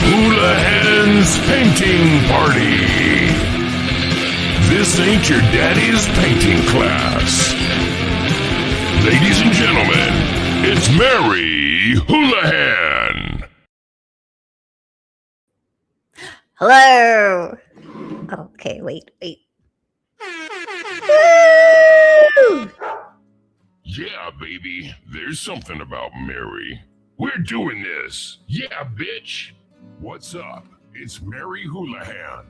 Houlihan's Painting Party. This ain't your daddy's painting class. Ladies and gentlemen, it's Mary Houlihan. Hello. Okay, wait. Woo! Yeah, baby, there's something about Mary. We're doing this. Yeah, bitch. What's up? It's Mary Houlihan.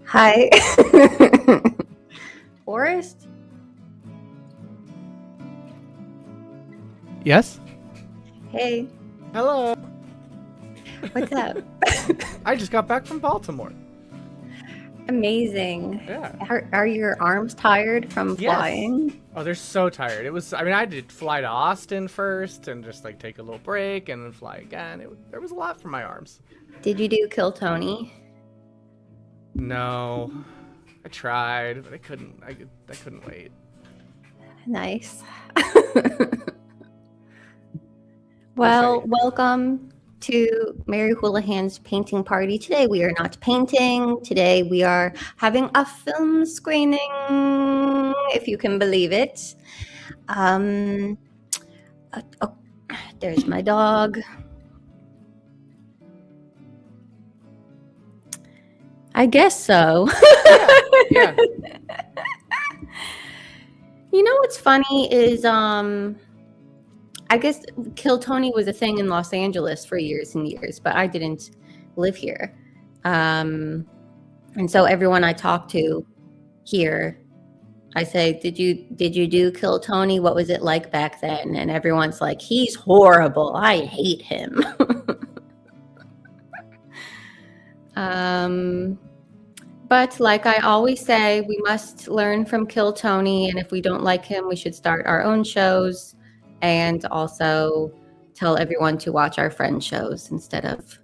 Hi. Forrest? Yes? Hey, Hello. what's up? I just got back from Baltimore. Amazing. Yeah. Are your arms tired from Yes. flying? Oh, they're so tired. I did fly to Austin first and just like take a little break and then fly again. There was a lot for my arms. Did you do Kill Tony? No. I tried, but I couldn't wait. Nice. Well, welcome to Mary Houlihan's painting party. Today we are not painting. Today we are having a film screening, if you can believe it. Oh, there's my dog. I guess so. Yeah. You know what's funny is I guess Kill Tony was a thing in Los Angeles for years and years, but I didn't live here. And so everyone I talk to here, I say, did you do Kill Tony? What was it like back then? And everyone's like, he's horrible. I hate him. But like I always say, we must learn from Kill Tony. And if we don't like him, we should start our own shows. And also tell everyone to watch our friend shows instead of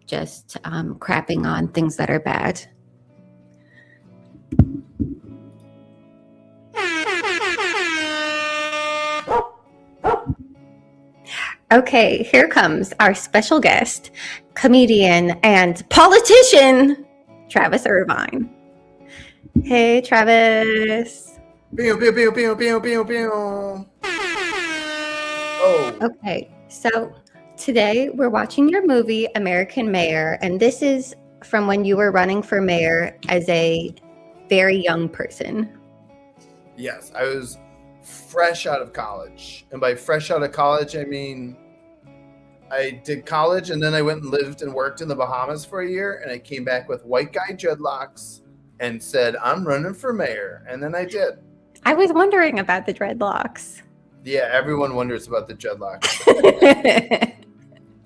just crapping on things that are bad. Okay, here comes our special guest, comedian and politician, Travis Irvine. Hey, Travis. Pew, pew, pew, pew, pew, pew, pew. Oh. Okay, so today we're watching your movie, American Mayor, and this is from when you were running for mayor as a very young person. Yes, I was fresh out of college. And by fresh out of college, I mean I did college and then I went and lived and worked in the Bahamas for a year. And I came back with white guy dreadlocks and said, I'm running for mayor. And then I did. I was wondering about the dreadlocks. Yeah, everyone wonders about the dreadlocks.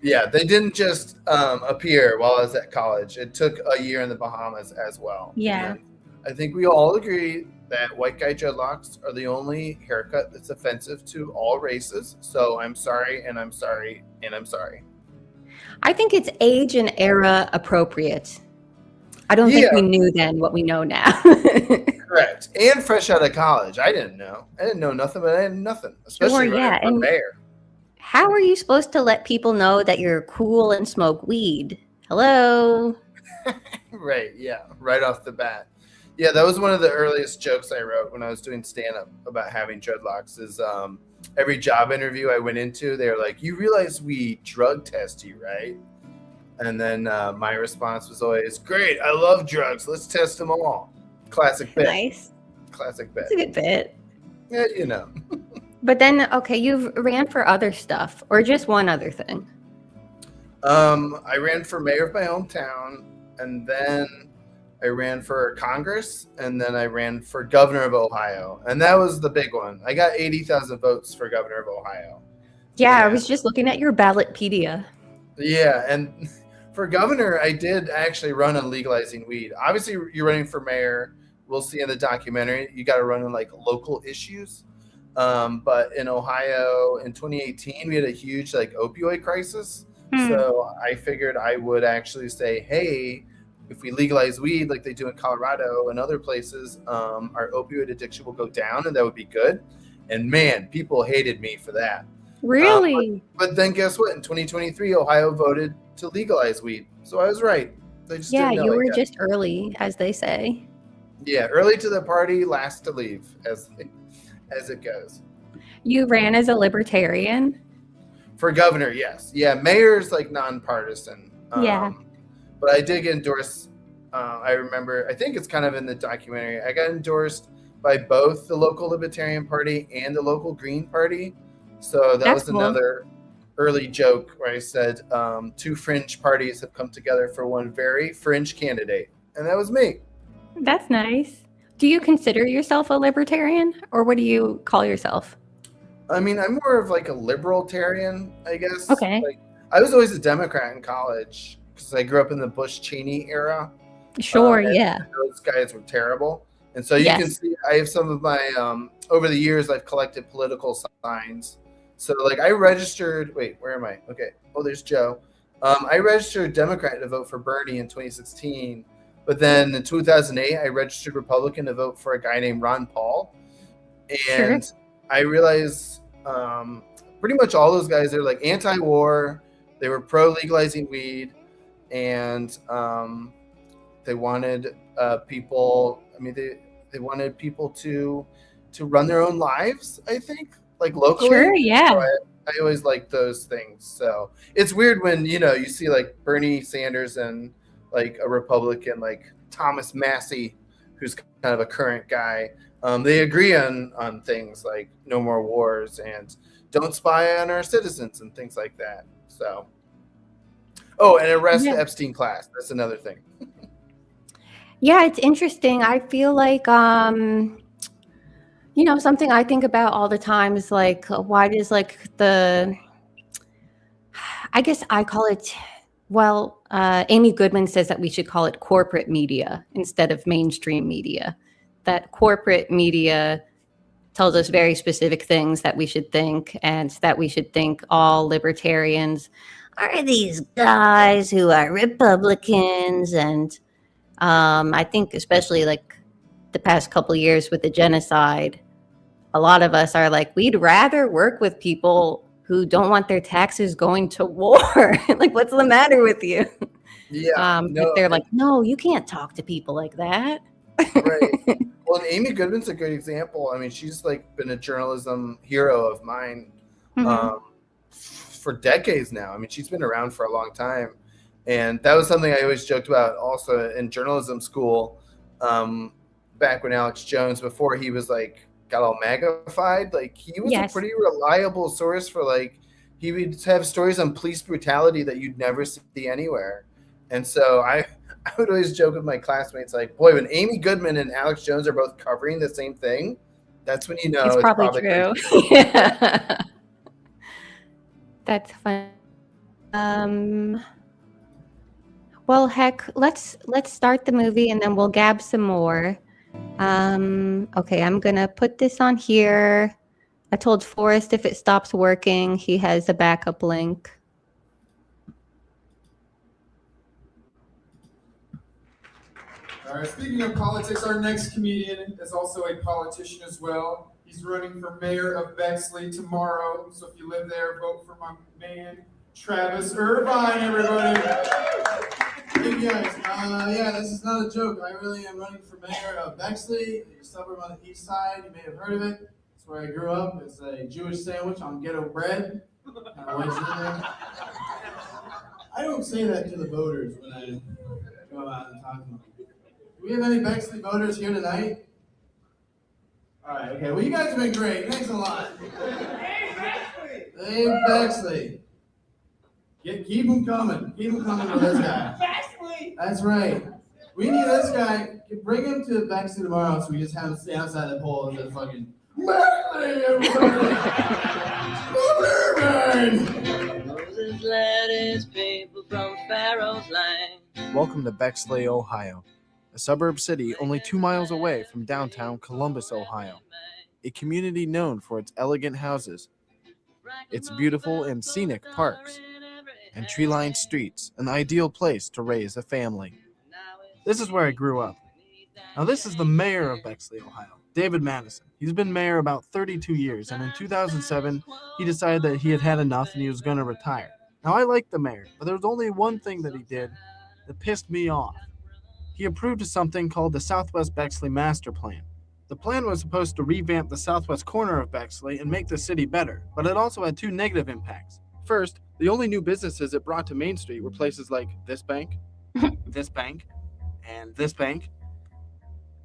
Yeah, they didn't just appear while I was at college. It took a year in the Bahamas as well. Yeah. And I think we all agree that white guy dreadlocks are the only haircut that's offensive to all races. So I'm sorry, and I'm sorry, and I'm sorry. I think it's age and era appropriate. I don't think we knew then what we know now. Correct. And fresh out of college. I didn't know. I didn't know nothing, but I had nothing. Especially running for mayor. How are you supposed to let people know that you're cool and smoke weed? Hello? Right, yeah. Right off the bat. Yeah, that was one of the earliest jokes I wrote when I was doing stand-up about having dreadlocks is every job interview I went into, they were like, you realize we drug test you, right? And then my response was always, great, I love drugs. Let's test them all. Classic bit. Nice. Classic bit. It's a good bit. Yeah, you know. But then, okay, you've ran for other stuff or just one other thing? I ran for mayor of my hometown, and then I ran for Congress, and then I ran for governor of Ohio. And that was the big one. I got 80,000 votes for governor of Ohio. Yeah, I was just looking at your Ballotpedia. Yeah, and for governor, I did actually run on legalizing weed. Obviously, you're running for mayor. We'll see in the documentary. You got to run on like local issues. But in Ohio in 2018, we had a huge like opioid crisis. Hmm. So I figured I would actually say, hey, if we legalize weed like they do in Colorado and other places, our opioid addiction will go down, and that would be good. And man, people hated me for that. Really? But then guess what? In 2023, Ohio voted to legalize weed. So I was right. They just Yeah, didn't know you it were yet. just early, as they say. Yeah, early to the party, last to leave, as it goes. You ran as a libertarian. For governor, yes. Yeah, mayor's like nonpartisan. Yeah. But I did get endorsed. I remember, I think it's kind of in the documentary. I got endorsed by both the local Libertarian Party and the local Green Party. So that That's was cool. another early joke where I said two fringe parties have come together for one very fringe candidate. And that was me. That's nice. Do you consider yourself a libertarian, or what do you call yourself? I mean, I'm more of like a libertarian, I guess. Okay. Like, I was always a Democrat in college because I grew up in the Bush-Cheney era. Sure, And yeah. those guys were terrible. And so you can Yes. see I have some of my, over the years, I've collected political signs. So like I registered, wait, where am I? Okay. Oh, there's Joe. I registered Democrat to vote for Bernie in 2016. But then in 2008, I registered Republican to vote for a guy named Ron Paul. And I realized pretty much all those guys, they're like anti-war. They were pro-legalizing weed. And they wanted people, I mean, they wanted people to run their own lives, I think, like locally. Sure, yeah. So I always like those things. So it's weird when, you see like Bernie Sanders and like a Republican like Thomas Massey, who's kind of a current guy. They agree on things like no more wars and don't spy on our citizens and things like that. So, and arrest the Epstein class. That's another thing. Yeah, it's interesting. I feel like, something I think about all the time is like, why does like I guess I call it, Amy Goodman says that we should call it corporate media instead of mainstream media. That corporate media tells us very specific things that we should think, and that we should think all libertarians are these guys who are Republicans. And I think especially like the past couple of years with the genocide, a lot of us are like, we'd rather work with people who don't want their taxes going to war. Like, what's the matter with you? Yeah. But they're like, no, you can't talk to people like that. Right. Well, and Amy Goodman's a good example. I mean, she's like been a journalism hero of mine for decades now. I mean, she's been around for a long time. And that was something I always joked about also in journalism school, back when Alex Jones, before he was like, got all magnified, like he was a pretty reliable source for like, he would have stories on police brutality that you'd never see anywhere. And so I would always joke with my classmates, like, boy, when Amy Goodman and Alex Jones are both covering the same thing, that's when you know it's probably true. Yeah. That's fun. Well, heck, let's start the movie and then we'll gab some more. Okay, I'm gonna put this on here. I told Forrest if it stops working, he has a backup link. All right, speaking of politics, our next comedian is also a politician as well. He's running for mayor of Bexley tomorrow. So if you live there, vote for my man, Travis Irvine, everybody. Hey guys, this is not a joke. I really am running for mayor of Bexley, a suburb on the east side. You may have heard of it. It's where I grew up. It's a Jewish sandwich on ghetto bread. I don't say that to the voters when I go out and talk to them. Do we have any Bexley voters here tonight? All right, okay. Well, you guys have been great. Thanks a lot. Hey, Bexley. Keep them coming. Keep them coming with this guy. Bexley! That's right. We need this guy. Bring him to Bexley tomorrow so we just have him stay outside the poll and just fucking Bexley, everybody! Moses led his people from Pharaoh's land. Welcome to Bexley, Ohio, a suburb city only 2 miles away from downtown Columbus, Ohio. a community known for its elegant houses, its beautiful and scenic parks, and tree-lined streets, an ideal place to raise a family. This is where I grew up. Now, this is the mayor of Bexley, Ohio, David Madison. He's been mayor about 32 years, and in 2007, he decided that he had had enough and he was going to retire. Now, I like the mayor, but there was only one thing that he did that pissed me off. He approved something called the Southwest Bexley Master Plan. The plan was supposed to revamp the southwest corner of Bexley and make the city better, but it also had two negative impacts. First, the only new businesses it brought to Main Street were places like this bank, this bank, and this bank.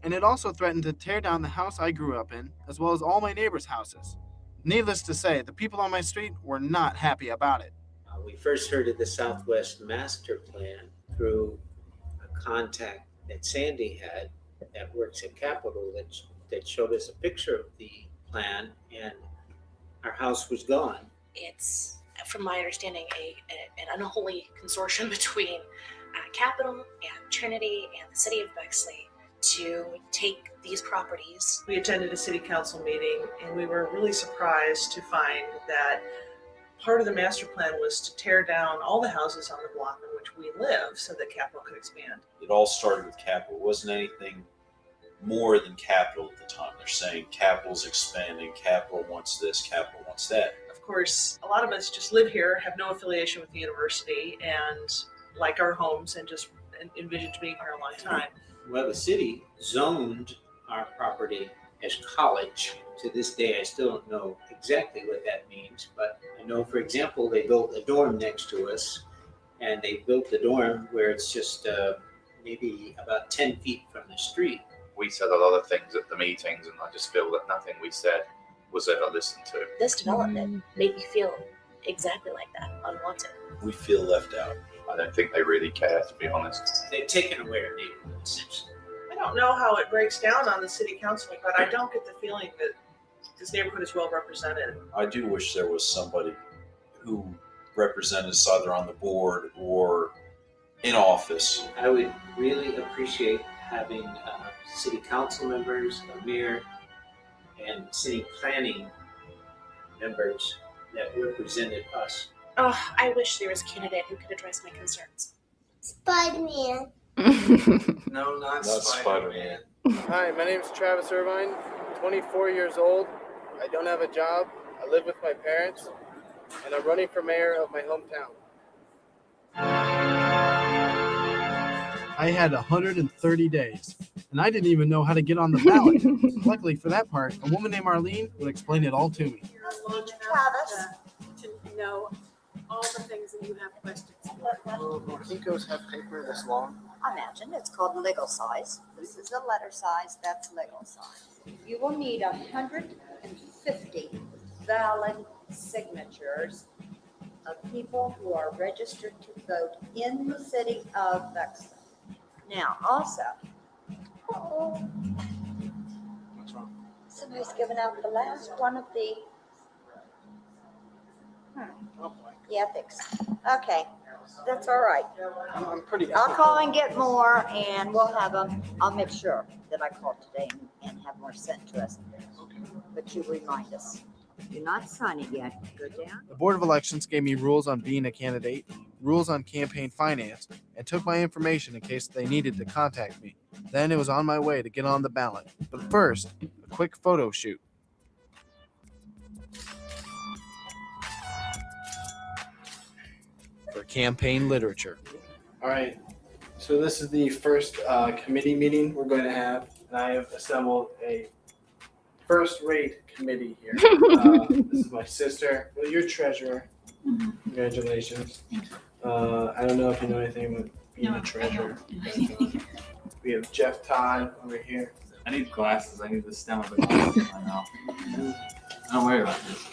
And it also threatened to tear down the house I grew up in, as well as all my neighbors' houses. Needless to say, the people on my street were not happy about it. We first heard of the Southwest Master Plan through a contact that Sandy had that works at Capitol that showed us a picture of the plan, and our house was gone. It's, from my understanding, an unholy consortium between Capitol and Trinity and the city of Bexley to take these properties. We attended a city council meeting and we were really surprised to find that part of the master plan was to tear down all the houses on the block in which we live so that Capitol could expand. It all started with Capitol. It wasn't anything more than Capitol at the time. They're saying Capitol's expanding, Capitol wants this, Capitol wants that. Of course, a lot of us just live here, have no affiliation with the university, and like our homes and just envisioned being here a long time. Well, the city zoned our property as college. To this day, I still don't know exactly what that means, but I know, for example, they built a dorm next to us, and they built the dorm where it's just maybe about 10 feet from the street. We said a lot of things at the meetings, and I just feel that nothing we said was ever listened to. This development made me feel exactly like that, unwanted. We feel left out. I don't think they really care, to be honest. They've taken away our neighborhood, essentially. I don't know how it breaks down on the city council, but I don't get the feeling that this neighborhood is well represented. I do wish there was somebody who represented us either on the board or in office. I would really appreciate having city council members, a mayor, and city planning members that represented us. Oh, I wish there was a candidate who could address my concerns. Spider-Man. No, not Spider-Man. Hi, my name is Travis Irvine, 24 years old. I don't have a job. I live with my parents, and I'm running for mayor of my hometown. I had 130 days, and I didn't even know how to get on the ballot. Luckily for that part, a woman named Arlene would explain it all to me. Travis. To know all the things that you have questions for. Will Kinko's have paper this long? Imagine it's called legal size. This is a letter size, that's legal size. You will need 150 valid signatures of people who are registered to vote in the city of Bexley. Now, also, What's wrong? somebody's given out the last one of the Oh boy. the ethics. Okay, that's all right. I'm pretty. I'll call and get more, and we'll have them. I'll make sure that I call today and have more sent to us. But you remind us. Do not sign it yet. Go down. The Board of Elections gave me rules on being a candidate, rules on campaign finance, and took my information in case they needed to contact me. Then it was on my way to get on the ballot. But first, a quick photo shoot. For campaign literature. All right, so this is the first committee meeting we're going to have, and I have assembled a first-rate committee here. This is my sister. Well, you're treasurer. Congratulations. I don't know if you know anything about being a treasurer. We have Jeff Todd over here. I need glasses. I need the stem of the glasses. I know. Don't worry about this.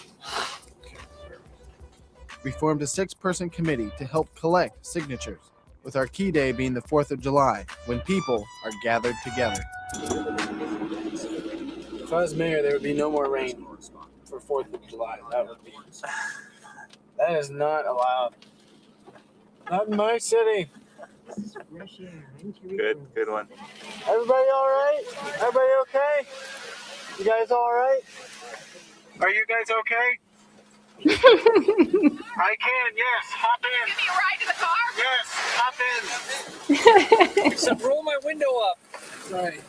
We formed a 6-person committee to help collect signatures, with our key day being the 4th of July, when people are gathered together. If I was mayor, there would be no more rain for 4th of July. That is not allowed. Not in my city. Good one. Everybody all right? Everybody okay? You guys all right? Are you guys okay? I can, yes. Hop in. Give me a ride to the car? Yes, hop in. Except roll my window up. Sorry.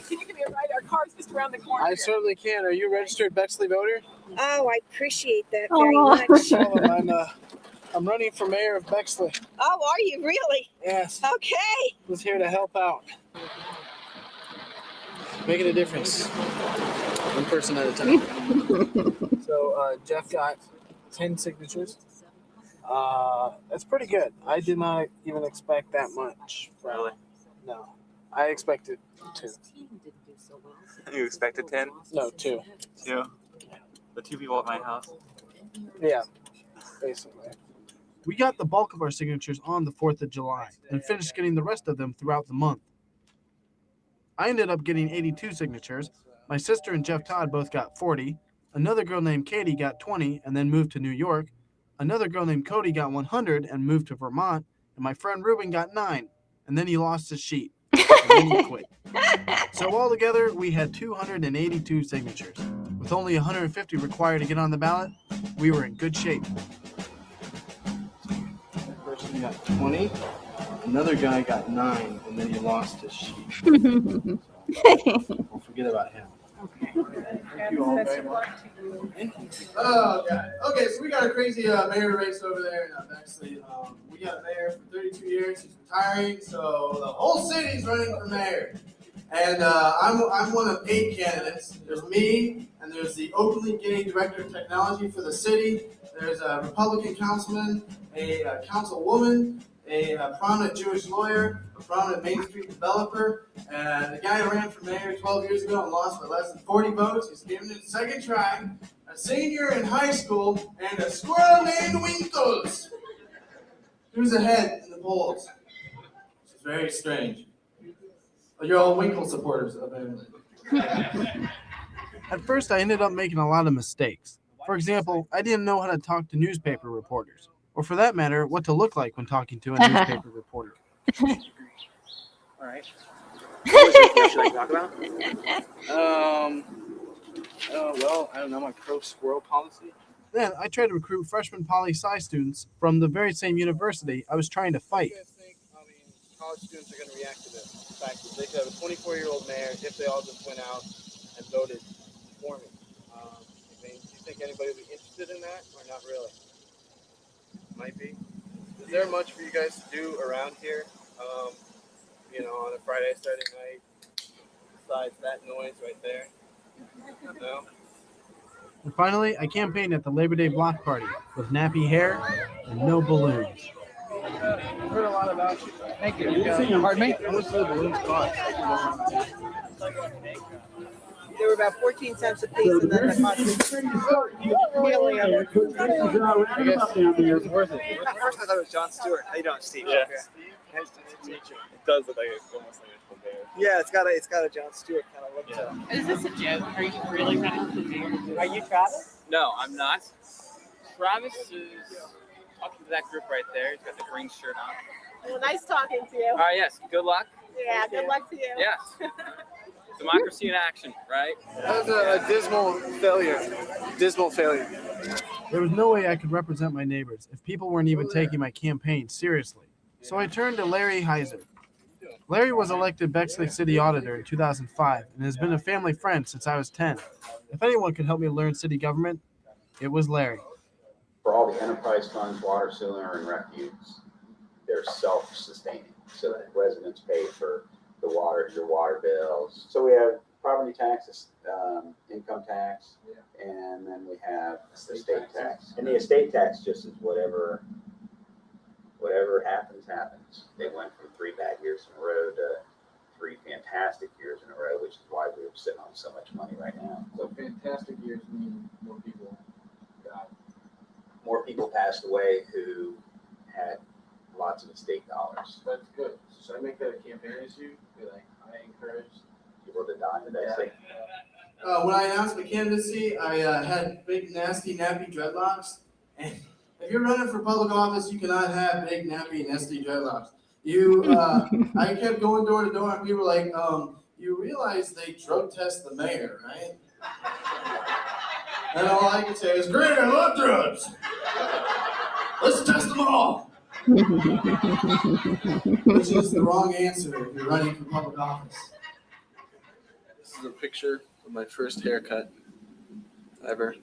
Can you give me a ride? Our car's just around the corner. I certainly can. Are you a registered Bexley voter? Oh, I appreciate that very much. I'm running for mayor of Bexley. Oh, are you really? Yes. Okay. Was here to help out. Making a difference. One person at a time. So Jeff got 10 signatures. That's pretty good. I did not even expect that much. Really? No. I expected 2. You expected 10? No, 2. 2? The 2 people at my house? Yeah, basically. We got the bulk of our signatures on the 4th of July and finished getting the rest of them throughout the month. I ended up getting 82 signatures. My sister and Jeff Todd both got 40. Another girl named Katie got 20 and then moved to New York. Another girl named Cody got 100 and moved to Vermont. And my friend Ruben got 9. And then he lost his sheet. And then he quit. So altogether, we had 282 signatures. With only 150 required to get on the ballot, we were in good shape. That person got 20. Another guy got 9, and then he lost his sheet. We'll forget about him. Thank you all very much. Oh, God. Okay, so we got a crazy mayor race over there in Bexley. We got a mayor for 32 years. He's retiring, so the whole city's running for mayor. And I'm one of 8 candidates. There's me, and there's the openly gay director of technology for the city. There's a Republican councilman, a councilwoman, a prominent Jewish lawyer, a prominent Main Street developer, and the guy who ran for mayor 12 years ago and lost by less than 40 votes. He's given it a second try. A senior in high school, and a squirrel named Winkles. Who's ahead in the polls? Which is very strange. But you're all Winkle supporters, apparently. At first, I ended up making a lot of mistakes. For example, I didn't know how to talk to newspaper reporters, or for that matter, what to look like when talking to a newspaper reporter. All right. What was your should I talk about? Well, I don't know, my pro-squirrel policy. Then I tried to recruit freshman poli-sci students from the very same university I was trying to fight. What do you guys think, college students are going to react to this? The fact that they could have a 24-year-old mayor if they all just went out and voted for me. Do you think anybody would be interested in that, or not really? Might be. Is there much for you guys to do around here, on a Friday, Saturday night, besides that noise right there? No? And finally, I campaigned at the Labor Day block party with nappy hair and no balloons. I've heard a lot about you. Thank you. Pardon me? How much do the balloons cost? They were about 14 cents a piece, and then the cost It's worth it. At first I thought it was John Stewart. How you doing, Steve? Yeah. Okay. Nice to meet you. It does look like almost like a bear. Yeah, it's got a John Stewart kind of look to it. Is this a joke? Are you really trying to Are you Travis? No, I'm not. Travis is talking to that group right there. He's got the green shirt on. Well, nice talking to you. All right, yes. Good luck. Yeah, good luck to you. Yes. Democracy in action, right? That was a dismal failure. Dismal failure. There was no way I could represent my neighbors if people weren't even taking my campaign seriously. So I turned to Larry Heiser. Larry was elected Bexley City Auditor in 2005 and has been a family friend since I was 10. If anyone could help me learn city government, it was Larry. For all the enterprise funds, water, sewer, and refuse, they're self-sustaining, so that residents pay for your water bills. So we have property taxes, income tax, and then we have the estate tax. And the estate tax just is whatever happens. They went from 3 bad years in a row to 3 fantastic years in a row, which is why we're sitting on so much money right now. So fantastic years mean more people died. More people passed away who had lots of estate dollars. That's good. Should I make that a campaign issue? Be like, I encourage people to die in Bexley. When I announced my candidacy, I had big, nasty, nappy dreadlocks. And if you're running for public office, you cannot have big, nappy, nasty dreadlocks. I kept going door to door, and people were like, You realize they drug test the mayor, right? And all I can say is, great, I love drugs. Let's test them all. Which is the wrong answer if you're running for public office. This is a picture of my first haircut ever.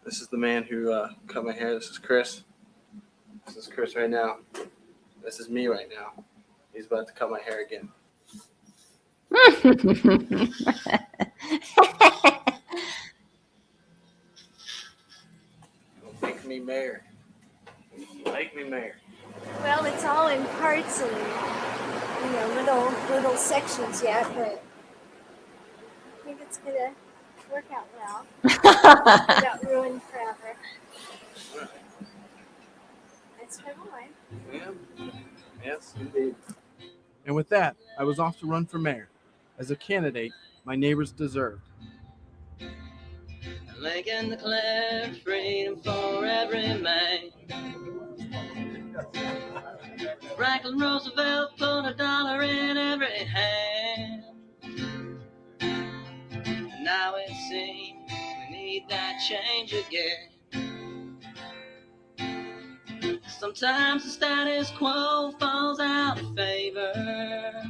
This is the man who cut my hair. This is Chris. This is Chris right now. This is me right now. He's about to cut my hair again. Make me mayor. Make me mayor. Well, it's all in parts and little sections yet, but I think it's gonna work out well. Not ruined forever. That's my boy. Yeah. Yes, indeed. And with that, I was off to run for mayor, as a candidate my neighbors deserved. Making the clear freedom for every man. Franklin Roosevelt put $1 in every hand. Now it seems we need that change again. Sometimes the status quo falls out of favor.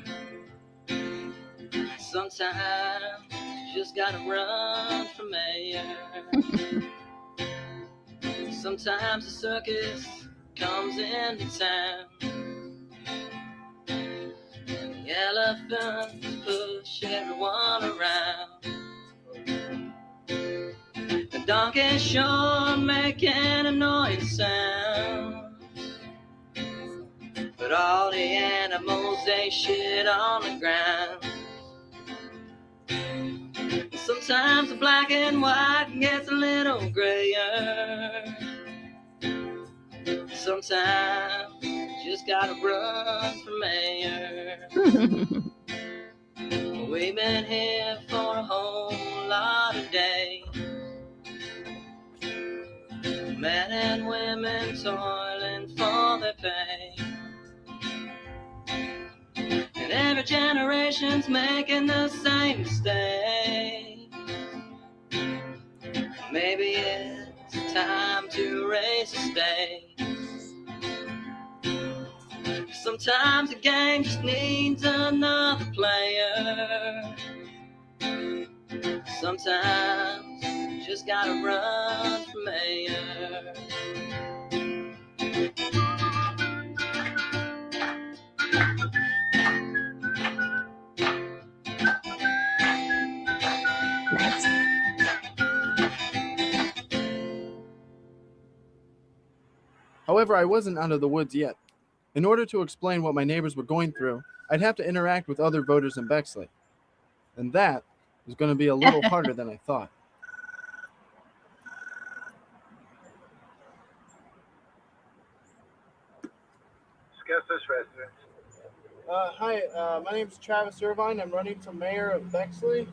Sometimes you just gotta run for mayor. Sometimes the circus comes into town. The elephants push everyone around. The donkeys sure make an annoying sound. But all the animals, they shit on the ground. Sometimes the black and white gets a little grayer. Sometimes you just gotta run for mayor. We've been here for a whole lot of days. Men and women toiling for their pay. And every generation's making the same mistake. Maybe it's time to raise the stakes. Sometimes the game just needs another player. Sometimes you just gotta run for mayor. However, I wasn't out of the woods yet. In order to explain what my neighbors were going through, I'd have to interact with other voters in Bexley. And that was going to be a little harder than I thought. Discuss this residence. Hi, my name is Travis Irvine. I'm running for mayor of Bexley.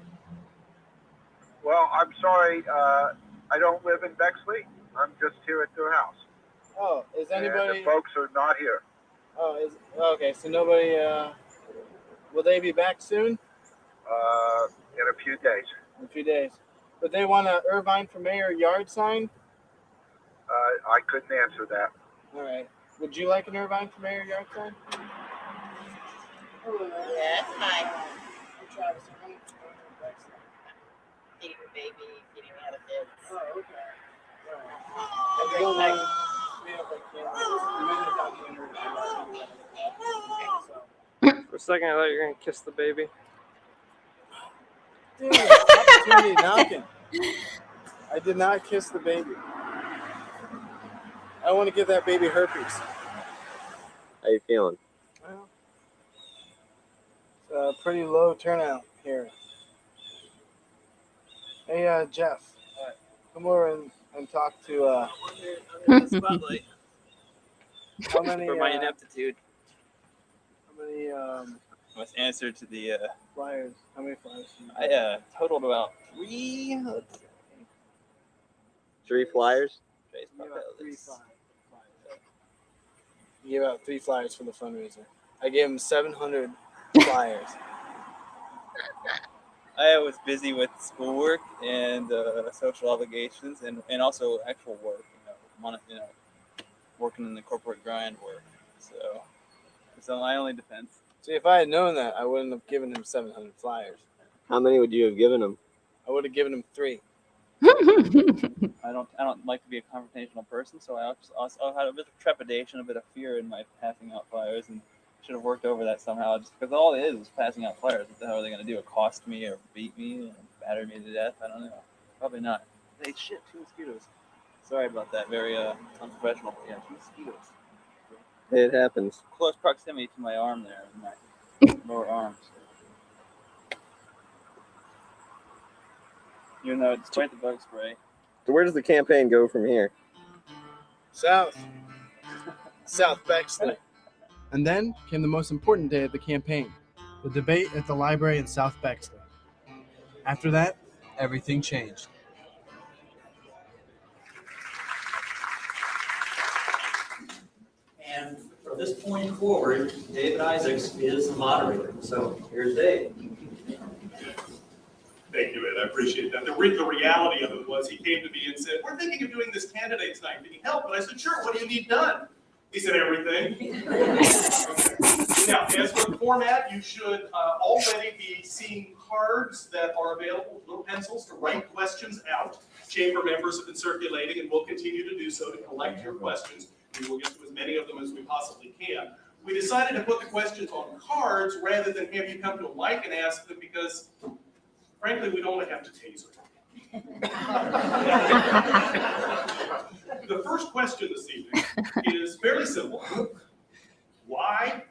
Well, I'm sorry. I don't live in Bexley. I'm just here at their house. Oh, is anybody? And the folks are not here. Oh, okay. So nobody. Will they be back soon? In a few days. In a few days. But they want a Irvine for mayor yard sign. I couldn't answer that. All right. Would you like an Irvine for mayor yard sign? Hello. Yes, hi. I'm Travis. I'm running for mayor of Bexley. Feeding the baby, feeding the other kids. Oh, okay. I don't want to be up like For a second, I thought you were going to kiss the baby. Dude, opportunity knocking. I did not kiss the baby. I want to give that baby herpes. How you feeling? Well, it's a pretty low turnout here. Hey, Jeff, come over and talk to. Spotlight. How many? For my ineptitude. How many? Must answer to the. Flyers. How many flyers? I totaled about 3. Let's see. 3 flyers. You gave out 3 flyers for the fundraiser. I gave him 700 flyers. I was busy with schoolwork and social obligations, and also actual work. Working in the corporate grind work. So it's my only defense. See, if I had known that, I wouldn't have given him 700 flyers. How many would you have given him? I would have given him 3. I don't like to be a confrontational person, so I also had a bit of trepidation, a bit of fear in my passing out flyers, and should have worked over that somehow. Just because all it is passing out flyers. What the hell are they going to do? Accost me or beat me or batter me to death? I don't know. Probably not. Hey, shit, 2 mosquitoes. Sorry about that. Very unprofessional. But yeah, 2 mosquitoes. It happens. Close proximity to my arm there, my lower arm. So. Even though it's quite the bug spray. So where does the campaign go from here? South Bexley. And then came the most important day of the campaign, the debate at the library in South Bexley. After that, everything changed. And from this point forward, David Isaacs is the moderator. So here's Dave. Thank you, Ed. I appreciate that. The reality of it was he came to me and said, we're thinking of doing this candidates night. Can you help? And I said, sure. What do you need done? He said, everything. Okay. Now, as for the format, you should already be seeing cards that are available, little pencils to write questions out. Chamber members have been circulating and will continue to do so to collect your questions. We will get to as many of them as we possibly can. We decided to put the questions on cards rather than have you come to a mic and ask them because, frankly, we don't want to have to taser. The first question this evening is fairly simple. Why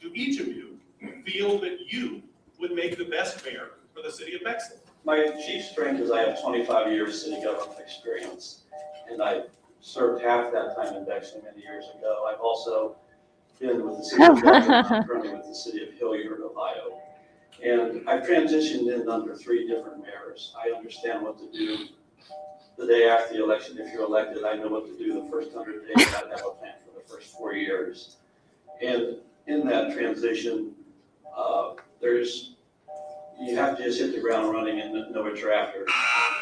do each of you feel that you would make the best mayor for the city of Bexley? My chief strength is I have 25 years city government experience, and I served half that time in Bexley many years ago. I've also been with the city of Bexley, I'm currently with the city of Hilliard, Ohio. And I've transitioned in under 3 different mayors. I understand what to do the day after the election. If you're elected, I know what to do the first 100 days. I have a plan for the first 4 years. And in that transition, you have to just hit the ground running and know what you're after.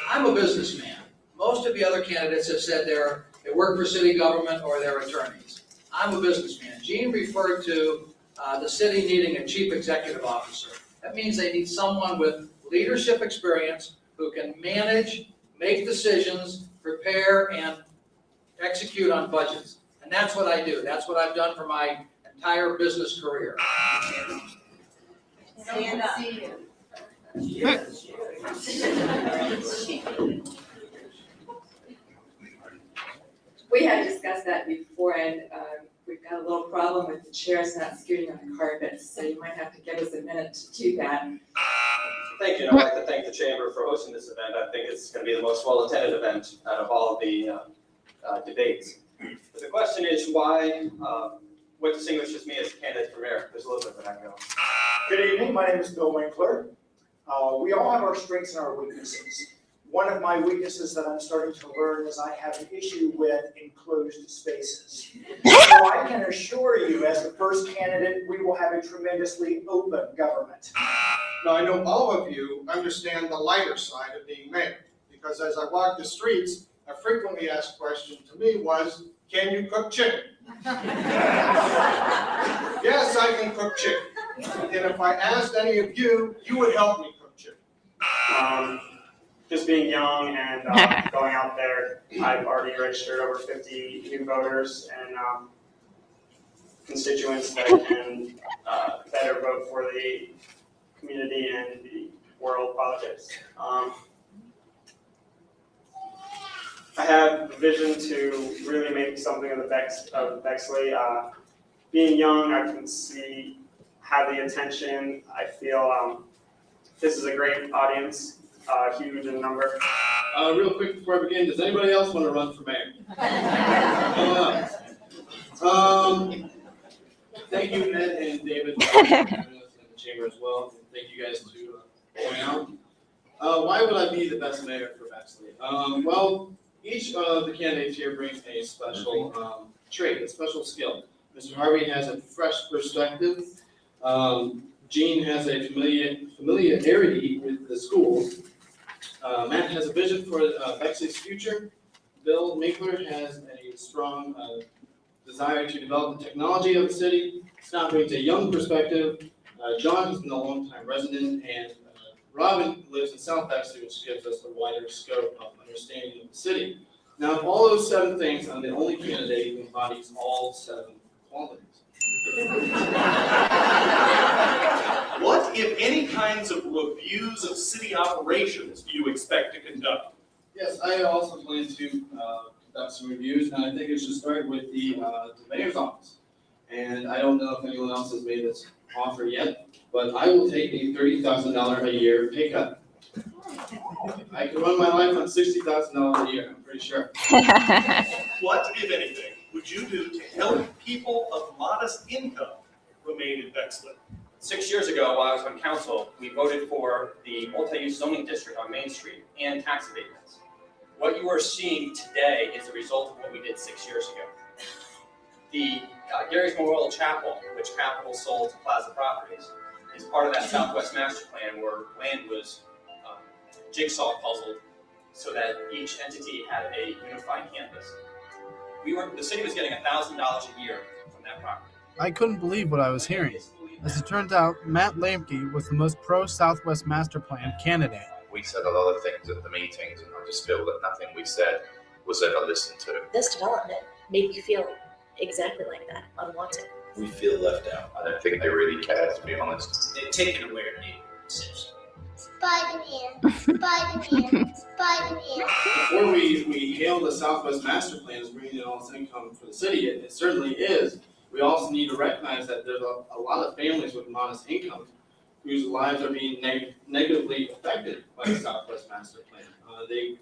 I'm a businessman. Most of the other candidates have said they work for city government or they're attorneys. I'm a businessman. Gene referred to the city needing a chief executive officer. That means they need someone with leadership experience who can manage, make decisions, prepare, and execute on budgets. And that's what I do. That's what I've done for my entire business career. Stand up. Yes. We had discussed that before, and we've got a little problem with the chairs not scooting on the carpet, so you might have to give us a minute to do that. Thank you, and I'd like to thank the chamber for hosting this event. I think it's going to be the most well-attended event out of all of the debates. But the question is why, what distinguishes me as a candidate for mayor? There's a little bit of that going. Good evening, my name is Bill Winkler. We all have our strengths and our weaknesses. One of my weaknesses that I'm starting to learn is I have an issue with enclosed spaces. So I can assure you, as the first candidate, we will have a tremendously open government. Now, I know all of you understand the lighter side of being mayor, because as I walk the streets, a frequently asked question to me was, can you cook chicken? Yes, I can cook chicken. And if I asked any of you, you would help me cook chicken. Just being young and going out there, I've already registered over 50 new voters and constituents that can better vote for the community and the world politics. I have a vision to really make something of Bexley. Being young, I can have the attention. I feel this is a great audience. Huge in number. Real quick before I begin, does anybody else want to run for mayor? Thank you, Ned and David, for having us in the chamber as well. Thank you guys to point out. Why would I be the best mayor for Bexley? Well, each of the candidates here brings a special trait, a special skill. Mr. Harvey has a fresh perspective. Gene has a familiarity with the schools. Matt has a vision for Bexley's future. Bill Minkler has a strong desire to develop the technology of the city. Scott brings a young perspective. John has been a longtime resident, and Robin lives in South Bexley, which gives us a wider scope of understanding of the city. Now, of all those 7 things, I'm the only candidate who embodies all 7 qualities. What, if any, kinds of reviews of city operations do you expect to conduct? Yes, I also plan to conduct some reviews, and I think it should start with the mayor's office. And I don't know if anyone else has made this offer yet, but I will take a $30,000 a year pay cut. I can run my life on $60,000 a year, I'm pretty sure. What, if anything, would you do to help people of modest income remain in Bexley? 6 years ago, while I was on council, we voted for the multi-use zoning district on Main Street and tax abatements. What you are seeing today is a result of what we did 6 years ago. The Gary's Memorial Chapel, which Capital sold to Plaza Properties, is part of that Southwest Master Plan where land was jigsaw puzzled so that each entity had a unified campus. The city was getting $1,000 a year from that property. I couldn't believe what I was hearing. As it turns out, Matt Lamke was the most pro-Southwest Master Plan candidate. We said a lot of things at the meetings, and I just feel that nothing we said was ever listened to. This development made you feel exactly like that, unwanted. We feel left out. I don't think they really care, to be honest. They've taken away our neighborhood, essentially. Spider-Man, Spider-Man, Spider-Man. Before we hail the Southwest Master Plan as bringing in all this income for the city, it certainly is. We also need to recognize that there's a lot of families with modest incomes whose lives are being negatively affected by the Southwest Master Plan. They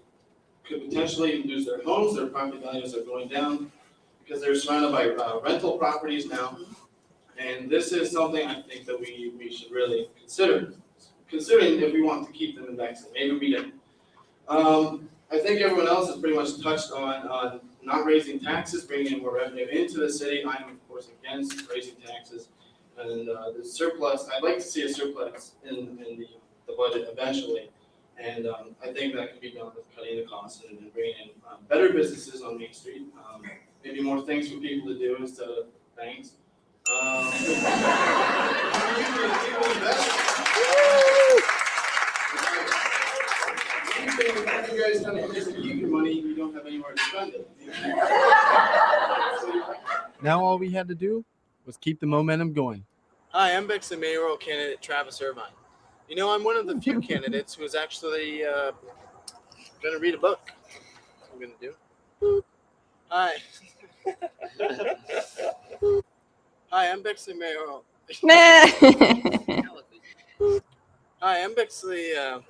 could potentially lose their homes, their property values are going down because they're surrounded by rental properties now. And this is something I think that we should really consider, considering if we want to keep them in Bexley. Maybe we didn't. I think everyone else has pretty much touched on not raising taxes, bringing in more revenue into the city. I'm, of course, against raising taxes. And the surplus, I'd like to see a surplus in the budget eventually. And I think that can be done with cutting the costs and bringing in better businesses on Main Street. Maybe more things for people to do instead of banks. You guys kind of just keep your money, you don't have anywhere to spend it. Now all we had to do was keep the momentum going. Hi, I'm Bexley mayoral candidate Travis Irvine. You know, I'm one of the few candidates who is actually going to read a book. That's what I'm going to do. Hi. Hi, I'm Bexley mayoral. Hi, I'm Bexley. I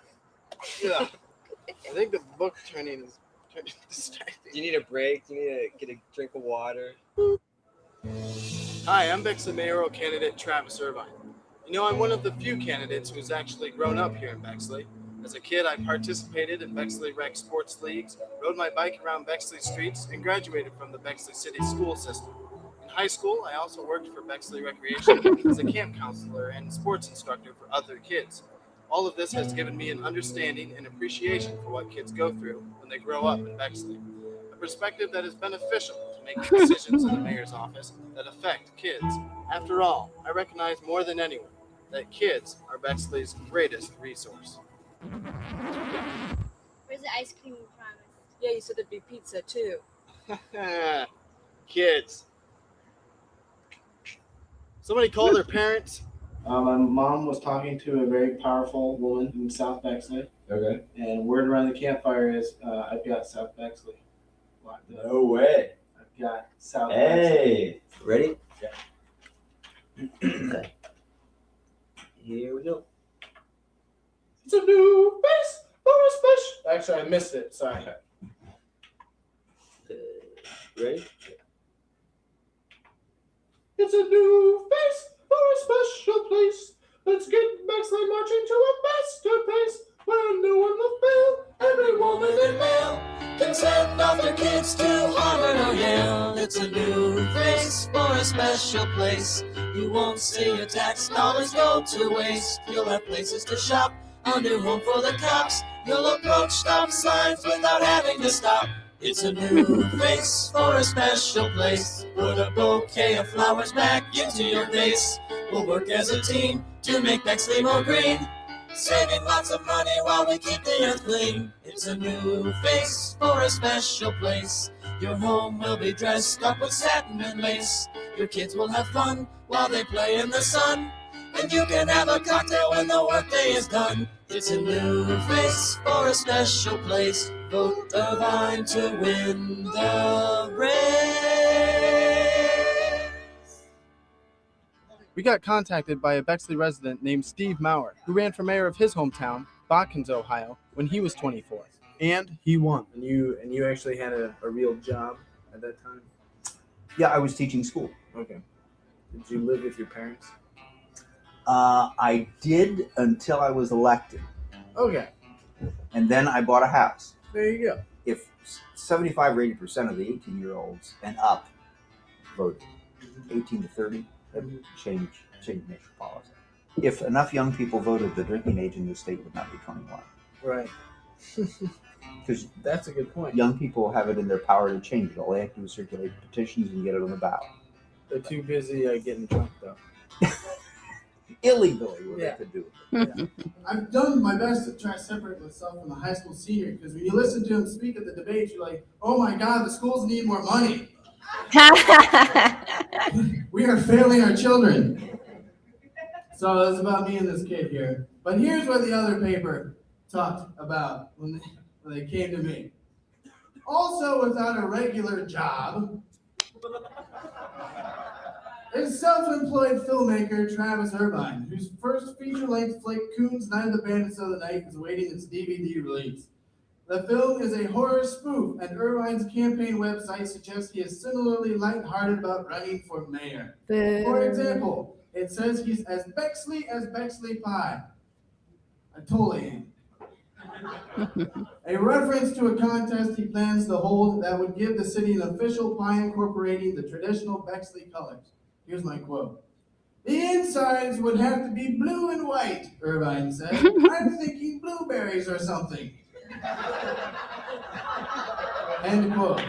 think the book turning is distracting. Do you need a break? Do you need to get a drink of water? Hi, I'm Bexley mayoral candidate Travis Irvine. You know, I'm one of the few candidates who's actually grown up here in Bexley. As a kid, I participated in Bexley Rec sports leagues, rode my bike around Bexley streets, and graduated from the Bexley City school system. In high school, I also worked for Bexley Recreation as a camp counselor and sports instructor for other kids. All of this has given me an understanding and appreciation for what kids go through when they grow up in Bexley. A perspective that is beneficial to making decisions in the mayor's office that affect kids. After all, I recognize more than anyone that kids are Bexley's greatest resource. Where's the ice cream you promised? Yeah, you said there'd be pizza too. Kids. Somebody call their parents. My mom was talking to a very powerful woman in South Bexley. Okay. And word around the campfire is I've got South Bexley locked up. No way. I've got South Bexley. Hey, ready? Yeah. Okay. Here we go. It's a new face for a special. Actually, I missed it. Sorry. Ready? It's a new face for a special place. Let's get Bexley marching to a masterpiece. When no one will fail, every woman and male can send off their kids to Harvard or Yale. It's a new face for a special place. You won't see your tax dollars go to waste. You'll have places to shop, a new home for the cops. You'll approach stop signs without having to stop. It's a new face for a special place. Put a bouquet of flowers back into your vase. We'll work as a team to make Bexley more green, saving lots of money while we keep the earth clean. It's a new face for a special place. Your home will be dressed up with satin and lace. Your kids will have fun while they play in the sun, and you can have a cocktail when the workday is done. It's a new face for a special place. Vote Irvine to win the race. We got contacted by a Bexley resident named Steve Maurer, who ran for mayor of his hometown, Botkins, Ohio, when he was 24. And he won. And you actually had a real job at that time? Yeah, I was teaching school. Okay. Did you live with your parents? I did until I was elected. Okay. And then I bought a house. There you go. If 75 or 80% of the 18-year-olds and up voted, 18 to 30, that would change national policy. If enough young people voted, the drinking age in the state would not be 21. Right. Because that's a good point. Young people have it in their power to change it. All they have to do is circulate petitions and get it on the ballot. They're too busy getting drunk, though. Illegally, what they could do. Yeah. I've done my best to try to separate myself from the high school senior, because when you listen to him speak at the debates, you're like, oh my God, the schools need more money. We are failing our children. So that's about me and this kid here. But here's what the other paper talked about when they came to me. Also without a regular job is self-employed filmmaker Travis Irvine, whose first feature-length flick, Coons, Night of the Bandits of the Night, is awaiting its DVD release. The film is a horror spoof, and Irvine's campaign website suggests he is similarly lighthearted about running for mayor. For example, it says he's as Bexley pie. I totally am. A reference to a contest he plans to hold that would give the city an official pie incorporating the traditional Bexley colors. Here's my quote. The insides would have to be blue and white, Irvine said. I'm thinking blueberries or something. End quote.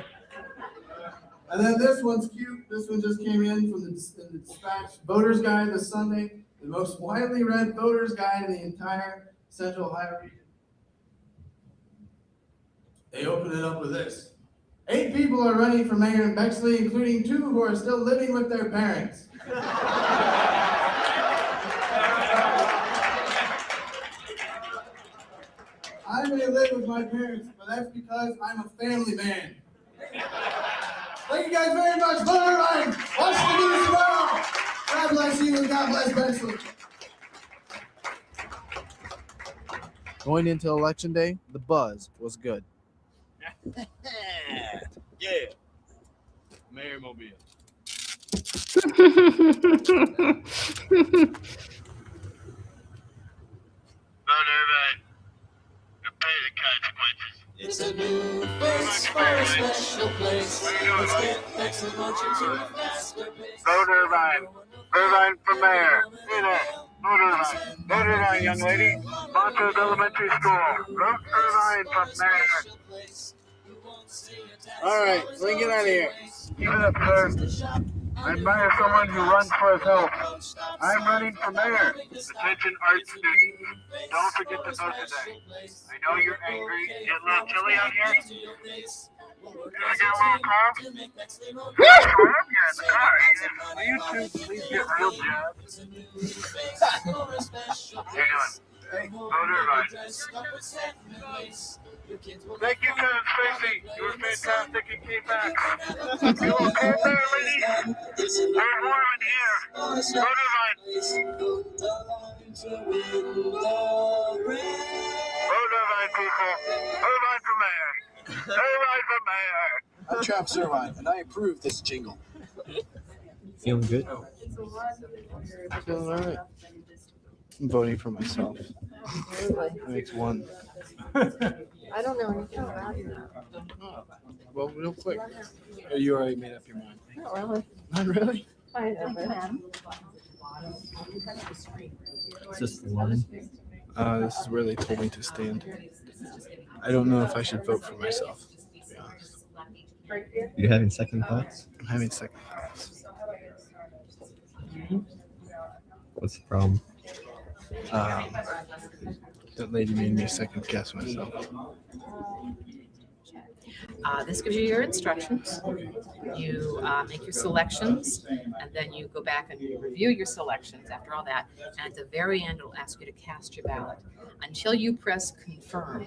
And then this one's cute. This one just came in from the Dispatch. Voters Guide this Sunday. The most widely read Voters Guide in the entire Central Ohio region. They open it up with this. 8 people are running for mayor in Bexley, including 2 who are still living with their parents. I may live with my parents, but that's because I'm a family man. Thank you guys very much. Vote Irvine. Watch the news tomorrow. God bless you and God bless Bexley. Going into Election Day, the buzz was good. Yeah. Mayor Mobile. It's a new face for a special place. Let's get Bexley marching to a faster pace. Vote Irvine. Irvine for mayor. See that? Vote Irvine. Vote Irvine, young lady. Montrose Elementary School. Vote Irvine for mayor. All right, let's get out of here. Keep it up, sir. I admire someone who runs for his health. I'm running for mayor. Attention art students. Don't forget to vote today. I know you're angry. Get a little chilly out here? Did I get a little cough? You're in the car. Will you two please get real jobs? How you doing? Hey, vote Irvine. Thank you, Cousin Tracy. You were fantastic and came back. You okay there, lady? There's warm in here. Vote Irvine. Vote Irvine, people. Irvine for mayor. Irvine for mayor. I'm Travis Irvine, and I approve this jingle. Feeling good? Feeling all right. I'm voting for myself. That makes one. I don't know anything about it. Well, real quick. Oh, you already made up your mind. Not really. Not really? Kind of. It's just one. This is where they told me to stand. I don't know if I should vote for myself, to be honest. You're having second thoughts? I'm having second thoughts. What's the problem? That lady made me second guess myself. This gives you your instructions. You make your selections, and then you go back and you review your selections after all that. And at the very end, it'll ask you to cast your ballot. Until you press confirm,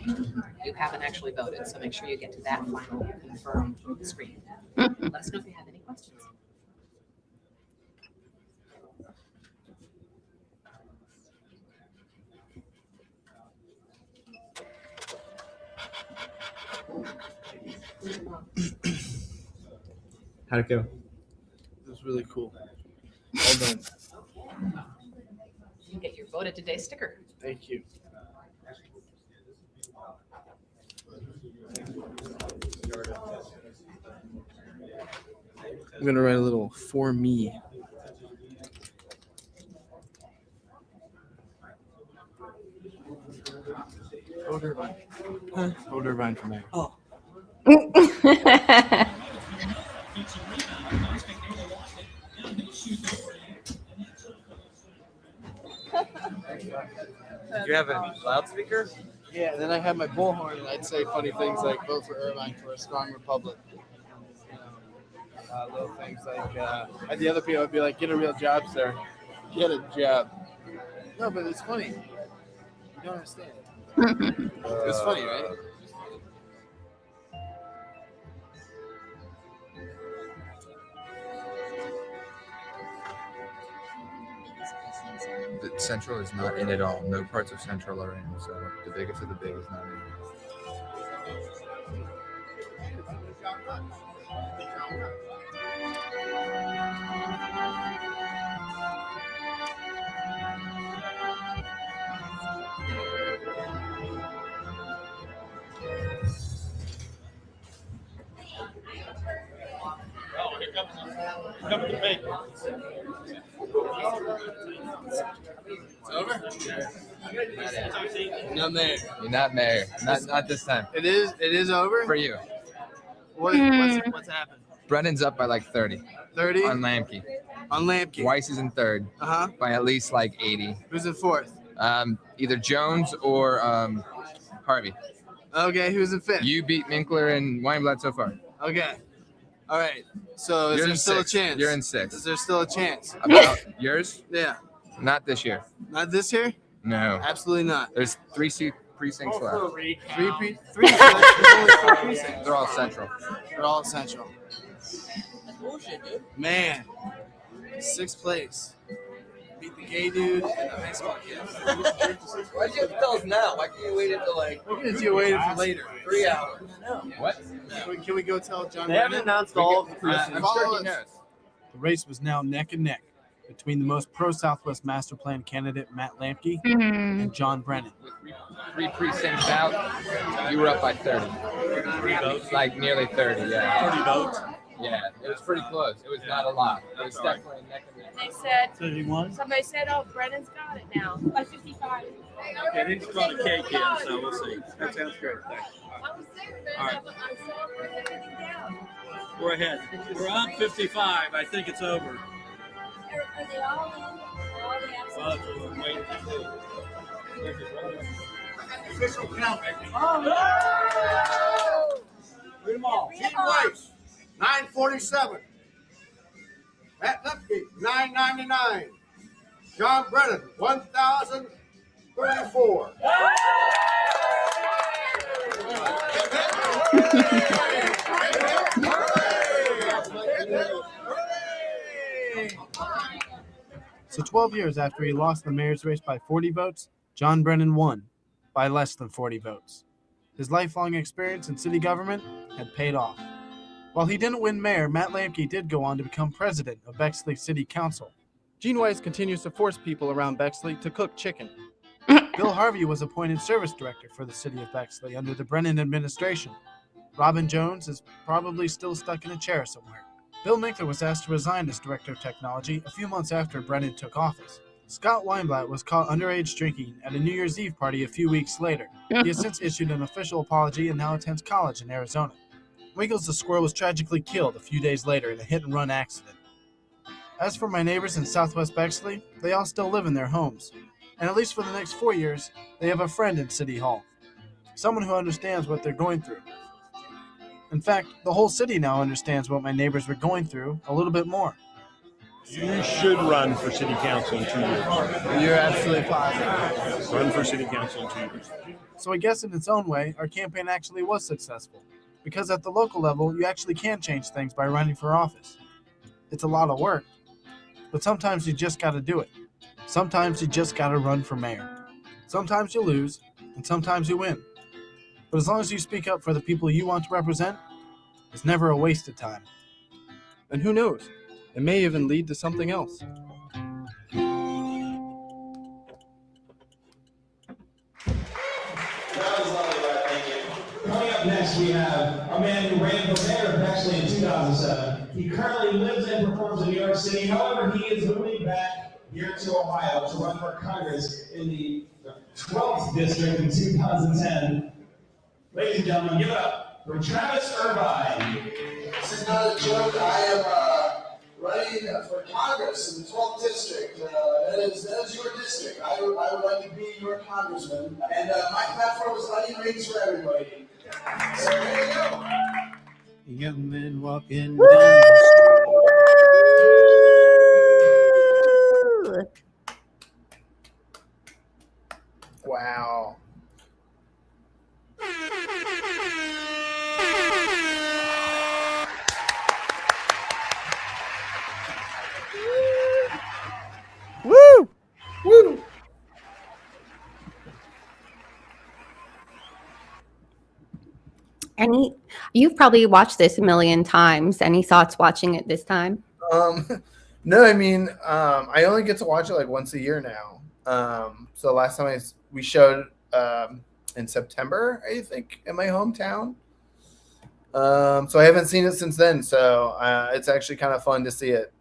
you haven't actually voted. So make sure you get to that final confirm screen. Let us know if you have any questions. How'd it go? It was really cool. Well done. You get your voted today sticker. Thank you. I'm gonna write a little for me. Vote Irvine. Huh? Vote Irvine for mayor. Oh. Do you have a loudspeaker? Yeah, and then I had my bullhorn and I'd say funny things like vote for Irvine for a strong republic. Little things like, at the other people, I'd be like, get a real job, sir. Get a job. No, but it's funny. You don't understand. It's funny, right? The Central is not in at all. No parts of Central are in. So the biggest of the big is not in. Oh, here comes the bacon. It's over? Not mayor. You're not mayor. Not this time. It is over? For you. What's happened? Brennan's up by like 30. 30? On Lamke. On Lamke. Weiss is in third. Uh-huh. By at least like 80. Who's in fourth? Either Jones or Harvey. Okay, who's in fifth? You beat Minkler and Weinblatt so far. Okay. All right. So is You're there in still sixth. a chance? You're in sixth. Is there still a chance? About yours? Yeah. Not this year. Not this year? No. Absolutely not. There's three precincts left. Three precincts. They're all central. They're all central. Man, sixth place. Beat the gay dude and the high school kid. Why'd you have to tell us now? Why can't you wait until like? Because you waited for later. 3 hours. What? Can we go tell John? They haven't announced all of the precincts. I'm sure he knows. The race was now neck and neck between the most pro-Southwest master plan candidate Matt Lamke and John Brennan. Three precincts out. You were up by 30. 3 votes. Like nearly 30, yeah. 30 votes. Yeah, it was pretty close. It was not a lot. It was definitely neck and neck. They said, 31. somebody said, oh, Brennan's got it now by 55. Okay, they just brought a cake in, so we'll see. That sounds great. Thanks. All right. We're ahead. We're on 55. I think it's over. Are they all in? All the Well, we're waiting to see. Official count, baby. Read them all. Gene Weiss, 947. Matt Lemke, 999. John Brennan, 1,034. So 12 years after he lost the mayor's race by 40 votes, John Brennan won by less than 40 votes. His lifelong experience in city government had paid off. While he didn't win mayor, Matt Lamke did go on to become president of Bexley City Council. Gene Weiss continues to force people around Bexley to cook chicken. Bill Harvey was appointed service director for the city of Bexley under the Brennan administration. Robin Jones is probably still stuck in a chair somewhere. Bill Minkler was asked to resign as director of technology a few months after Brennan took office. Scott Weinblatt was caught underage drinking at a New Year's Eve party a few weeks later. He has since issued an official apology and now attends college in Arizona. Wiggles the squirrel was tragically killed a few days later in a hit-and-run accident. As for my neighbors in southwest Bexley, they all still live in their homes. And at least for the next 4 years, they have a friend in City Hall. Someone who understands what they're going through. In fact, the whole city now understands what my neighbors were going through a little bit more. You should run for city council in 2 years. You're absolutely positive. Run for city council in 2 years. So I guess in its own way, our campaign actually was successful. Because at the local level, you actually can change things by running for office. It's a lot of work, but sometimes you just gotta do it. Sometimes you just gotta run for mayor. Sometimes you lose, and sometimes you win. But as long as you speak up for the people you want to represent, it's never a waste of time. And who knows? It may even lead to something else. Coming up next, we have a man who ran for mayor of Bexley in 2007. He currently lives and performs in New York City. However, he is moving back here to Ohio to run for Congress in the 12th district in 2010. Ladies and gentlemen, give it up for Travis Irvine. This is not a joke. I am running for Congress in the 12th district. That is your district. I would like to be your congressman. And my platform is onion rings for everybody. So there you go. Young men walking down the street. Wow. Woo! Woo! You've probably watched this a million times. Any thoughts watching it this time? No, I mean, I only get to watch it like once a year now. So last time we showed in September, I think, in my hometown. So I haven't seen it since then. So it's actually kind of fun to see it.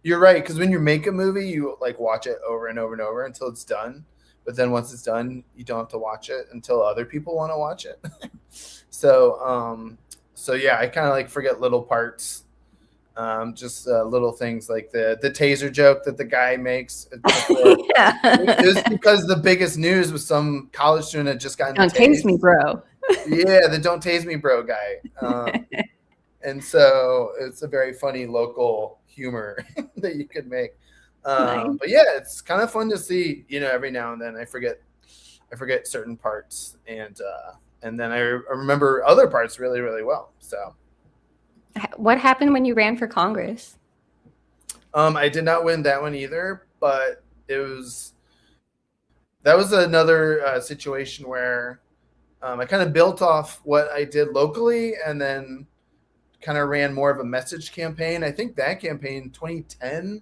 You're right, because when you make a movie, you like watch it over and over and over until it's done. But then once it's done, you don't have to watch it until other people want to watch it. So yeah, I kind of like forget little parts, just little things like the taser joke that the guy makes. Yeah. It was because the biggest news was some college student had just gotten Don't tase me, bro. Yeah, the "Don't Tase Me, Bro" guy. And so it's a very funny local humor that you could make. Nice. But yeah, it's kind of fun to see. Every now and then I forget certain parts, and then I remember other parts really, really well. So, What happened when you ran for Congress? I did not win that one either, but that was another situation where I kind of built off what I did locally, and then kind of ran more of a message campaign. I think that campaign 2010.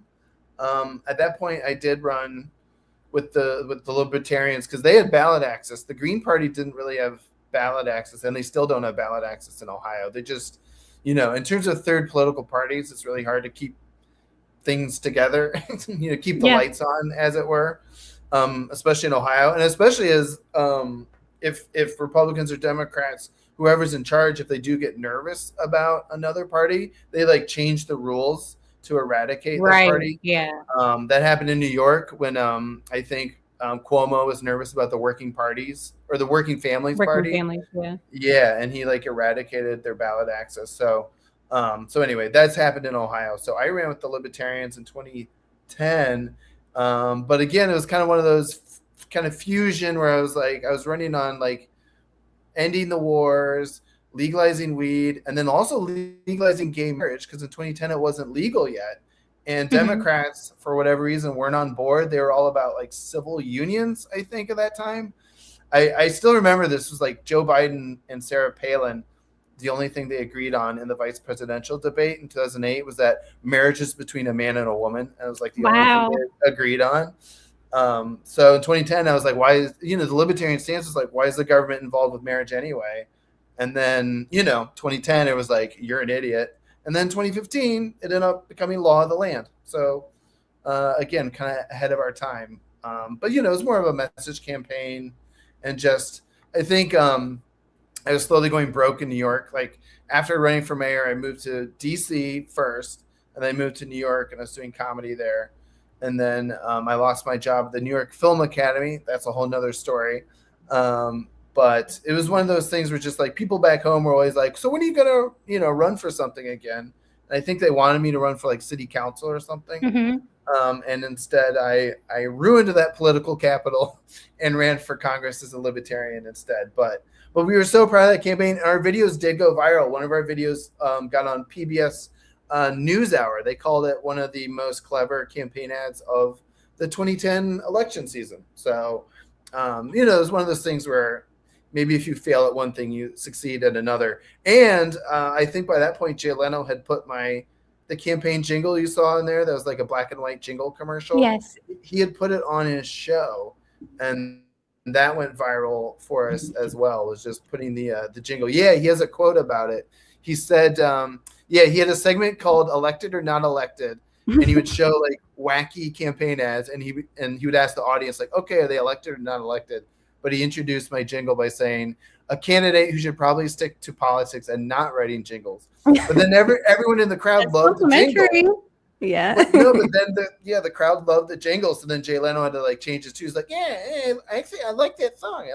At that point, I did run with the Libertarians because they had ballot access. The Green Party didn't really have ballot access, and they still don't have ballot access in Ohio. They just, in terms of third political parties, it's really hard to keep things together, keep the lights on, as it were, especially in Ohio, and especially as if Republicans or Democrats, whoever's in charge, if they do get nervous about another party, they like change the rules to eradicate that party. Yeah. That happened in New York when I think Cuomo was nervous about the working parties or the working families party. Families, yeah. Yeah, and he like eradicated their ballot access. So anyway, that's happened in Ohio. So I ran with the Libertarians in 2010. But again, it was kind of one of those kind of fusion where I was running on like ending the wars, legalizing weed, and then also legalizing gay marriage, because in 2010 it wasn't legal yet. And Democrats, for whatever reason, weren't on board. They were all about like civil unions, I think, at that time. I still remember this was like Joe Biden and Sarah Palin. The only thing they agreed on in the vice presidential debate in 2008 was that marriage is between a man and a woman. And it was like the only thing they agreed on. So in 2010, I was like, why is, the libertarian stance was like, why is the government involved with marriage anyway? And then, 2010, it was like, you're an idiot. And then 2015, it ended up becoming law of the land. So again, kind of ahead of our time. But, it was more of a message campaign. And just, I think I was slowly going broke in New York. Like after running for mayor, I moved to DC first, and then I moved to New York, and I was doing comedy there. And then I lost my job at the New York Film Academy. That's a whole nother story. But it was one of those things where just like people back home were always like, so when are you going to, run for something again? And I think they wanted me to run for like city council or something. And instead I ruined that political capital and ran for Congress as a libertarian instead. But we were so proud of that campaign. Our videos did go viral. One of our videos got on PBS NewsHour. They called it one of the most clever campaign ads of the 2010 election season. So, it was one of those things where maybe if you fail at one thing, you succeed at another. And I think by that point, Jay Leno had put the campaign jingle you saw in there. That was like a black and white jingle commercial. Yes. He had put it on his show, and that went viral for us as well. Was just putting the jingle. Yeah, he has a quote about it. He said, he had a segment called "Elected or Not Elected," and he would show like wacky campaign ads, and he would ask the audience like, "Okay, are they elected or not elected?" But he introduced my jingle by saying, "A candidate who should probably stick to politics and not writing jingles." But then everyone in the crowd loved the jingle. Yeah. But then the crowd loved the jingle. So then Jay Leno had to like change his tune. He's like, actually, I like that song.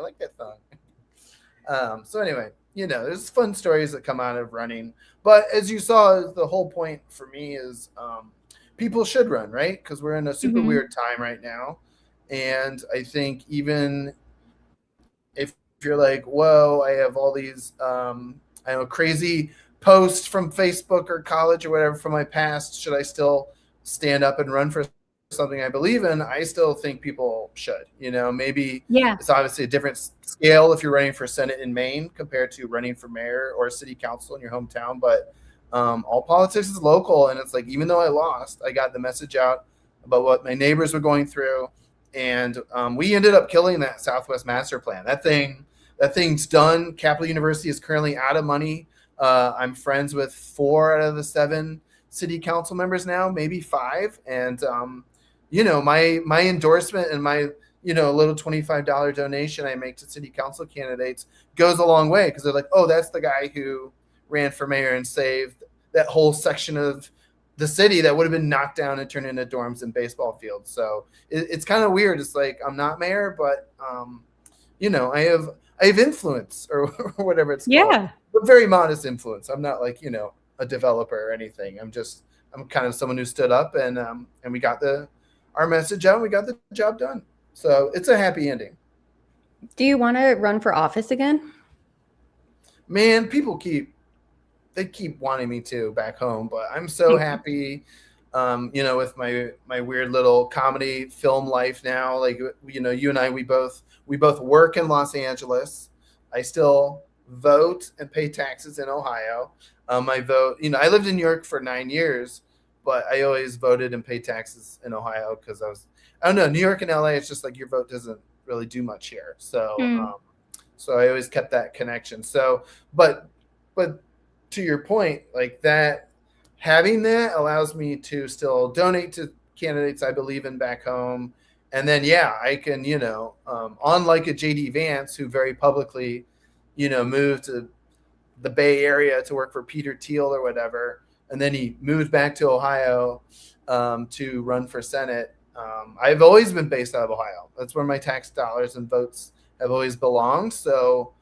So anyway, there's fun stories that come out of running. But as you saw, the whole point for me is people should run, right? Because we're in a super weird time right now. And I think even if you're like, whoa, I have all these crazy posts from Facebook or college or whatever from my past, should I still stand up and run for something I believe in? I still think people should. Maybe it's obviously a different scale if you're running for Senate in Maine compared to running for mayor or city council in your hometown. But all politics is local, and it's like, even though I lost, I got the message out about what my neighbors were going through, and we ended up killing that Southwest Master Plan. That thing's done. Capital University is currently out of money. I'm friends with 4 out of the 7 city council members now, maybe 5. And, my endorsement and my, little $25 donation I make to city council candidates goes a long way, because they're like, oh, that's the guy who ran for mayor and saved that whole section of the city that would have been knocked down and turned into dorms and baseball fields. So it's kind of weird. It's like, I'm not mayor, but, I have influence or whatever it's called. But very modest influence. I'm not like, a developer or anything. I'm kind of someone who stood up and we got our message out and we got the job done. So it's a happy ending. Do you want to run for office again? Man, people keep wanting me to back home, but I'm so happy, with my weird little comedy film life now. Like, you and I, we both work in Los Angeles. I still vote and pay taxes in Ohio. I vote, I lived in New York for 9 years, but I always voted and paid taxes in Ohio because I don't know, New York and LA, it's just like your vote doesn't really do much here. So, so I always kept that connection. So, but to your point, like that, having that allows me to still donate to candidates I believe in back home. And then, I can, unlike a JD Vance, who very publicly, moved to the Bay Area to work for Peter Thiel or whatever, and then he moved back to Ohio to run for Senate. I've always been based out of Ohio. That's where my tax dollars and votes have always belonged. So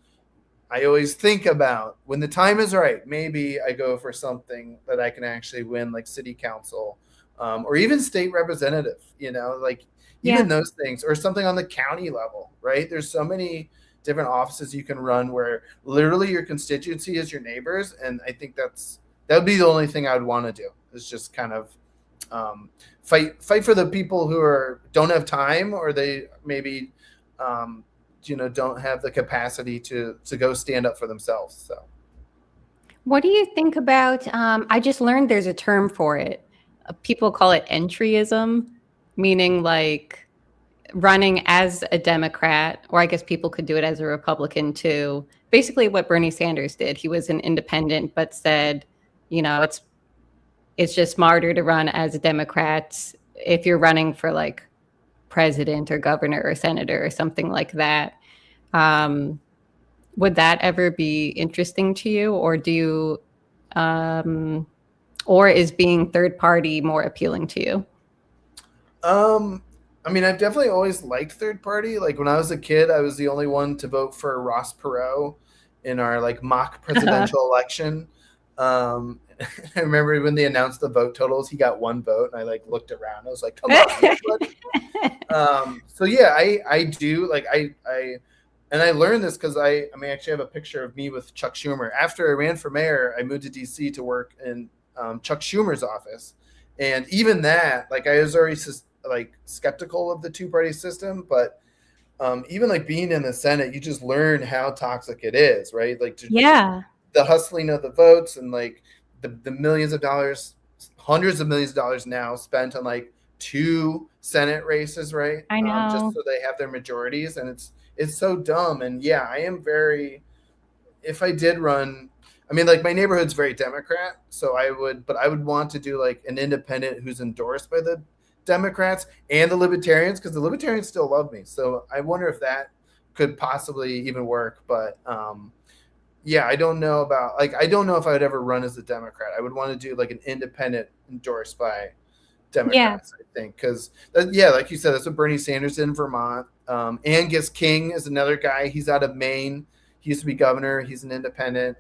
I always think about, when the time is right, maybe I go for something that I can actually win, like city council or even state representative, even those things, or something on the county level, right? There's so many different offices you can run where literally your constituency is your neighbors. And I think that would be the only thing I would want to do, is just kind of fight for the people who don't have time, or they maybe don't have the capacity to go stand up for themselves. So what do you think about, I just learned there's a term for it. People call it entryism, meaning like running as a Democrat, or I guess people could do it as a Republican too. Basically what Bernie Sanders did. He was an independent, but said, it's just smarter to run as a Democrat if you're running for like president or governor or senator or something like that. Would that ever be interesting to you, or do you, or is being third party more appealing to you? I mean, I've definitely always liked third party. Like when I was a kid, I was the only one to vote for Ross Perot in our like mock presidential election. I remember when they announced the vote totals, he got 1 vote, and I like looked around. I was like, "Come on!" So yeah, I do like and I learned this because I actually have a picture of me with Chuck Schumer. After I ran for mayor, I moved to DC to work in Chuck Schumer's office, and even that, like I was already like skeptical of the 2-party system, but even like being in the Senate, you just learn how toxic it is, right? Like the hustling of the votes and like the millions of dollars, hundreds of millions of dollars now spent on like 2 Senate races, right? I know. Just so they have their majorities, and it's so dumb. And yeah, I am very. If I did run, I mean, like my neighborhood's very Democrat, so I would want to do like an independent who's endorsed by the Democrats and the Libertarians, because the Libertarians still love me. So I wonder if that could possibly even work. But yeah, I don't know if I would ever run as a Democrat. I would want to do like an independent endorsed by Democrats, I think, because like you said, that's what Bernie Sanders did in Vermont. Angus King is another guy. He's out of Maine. He used to be governor. He's an independent.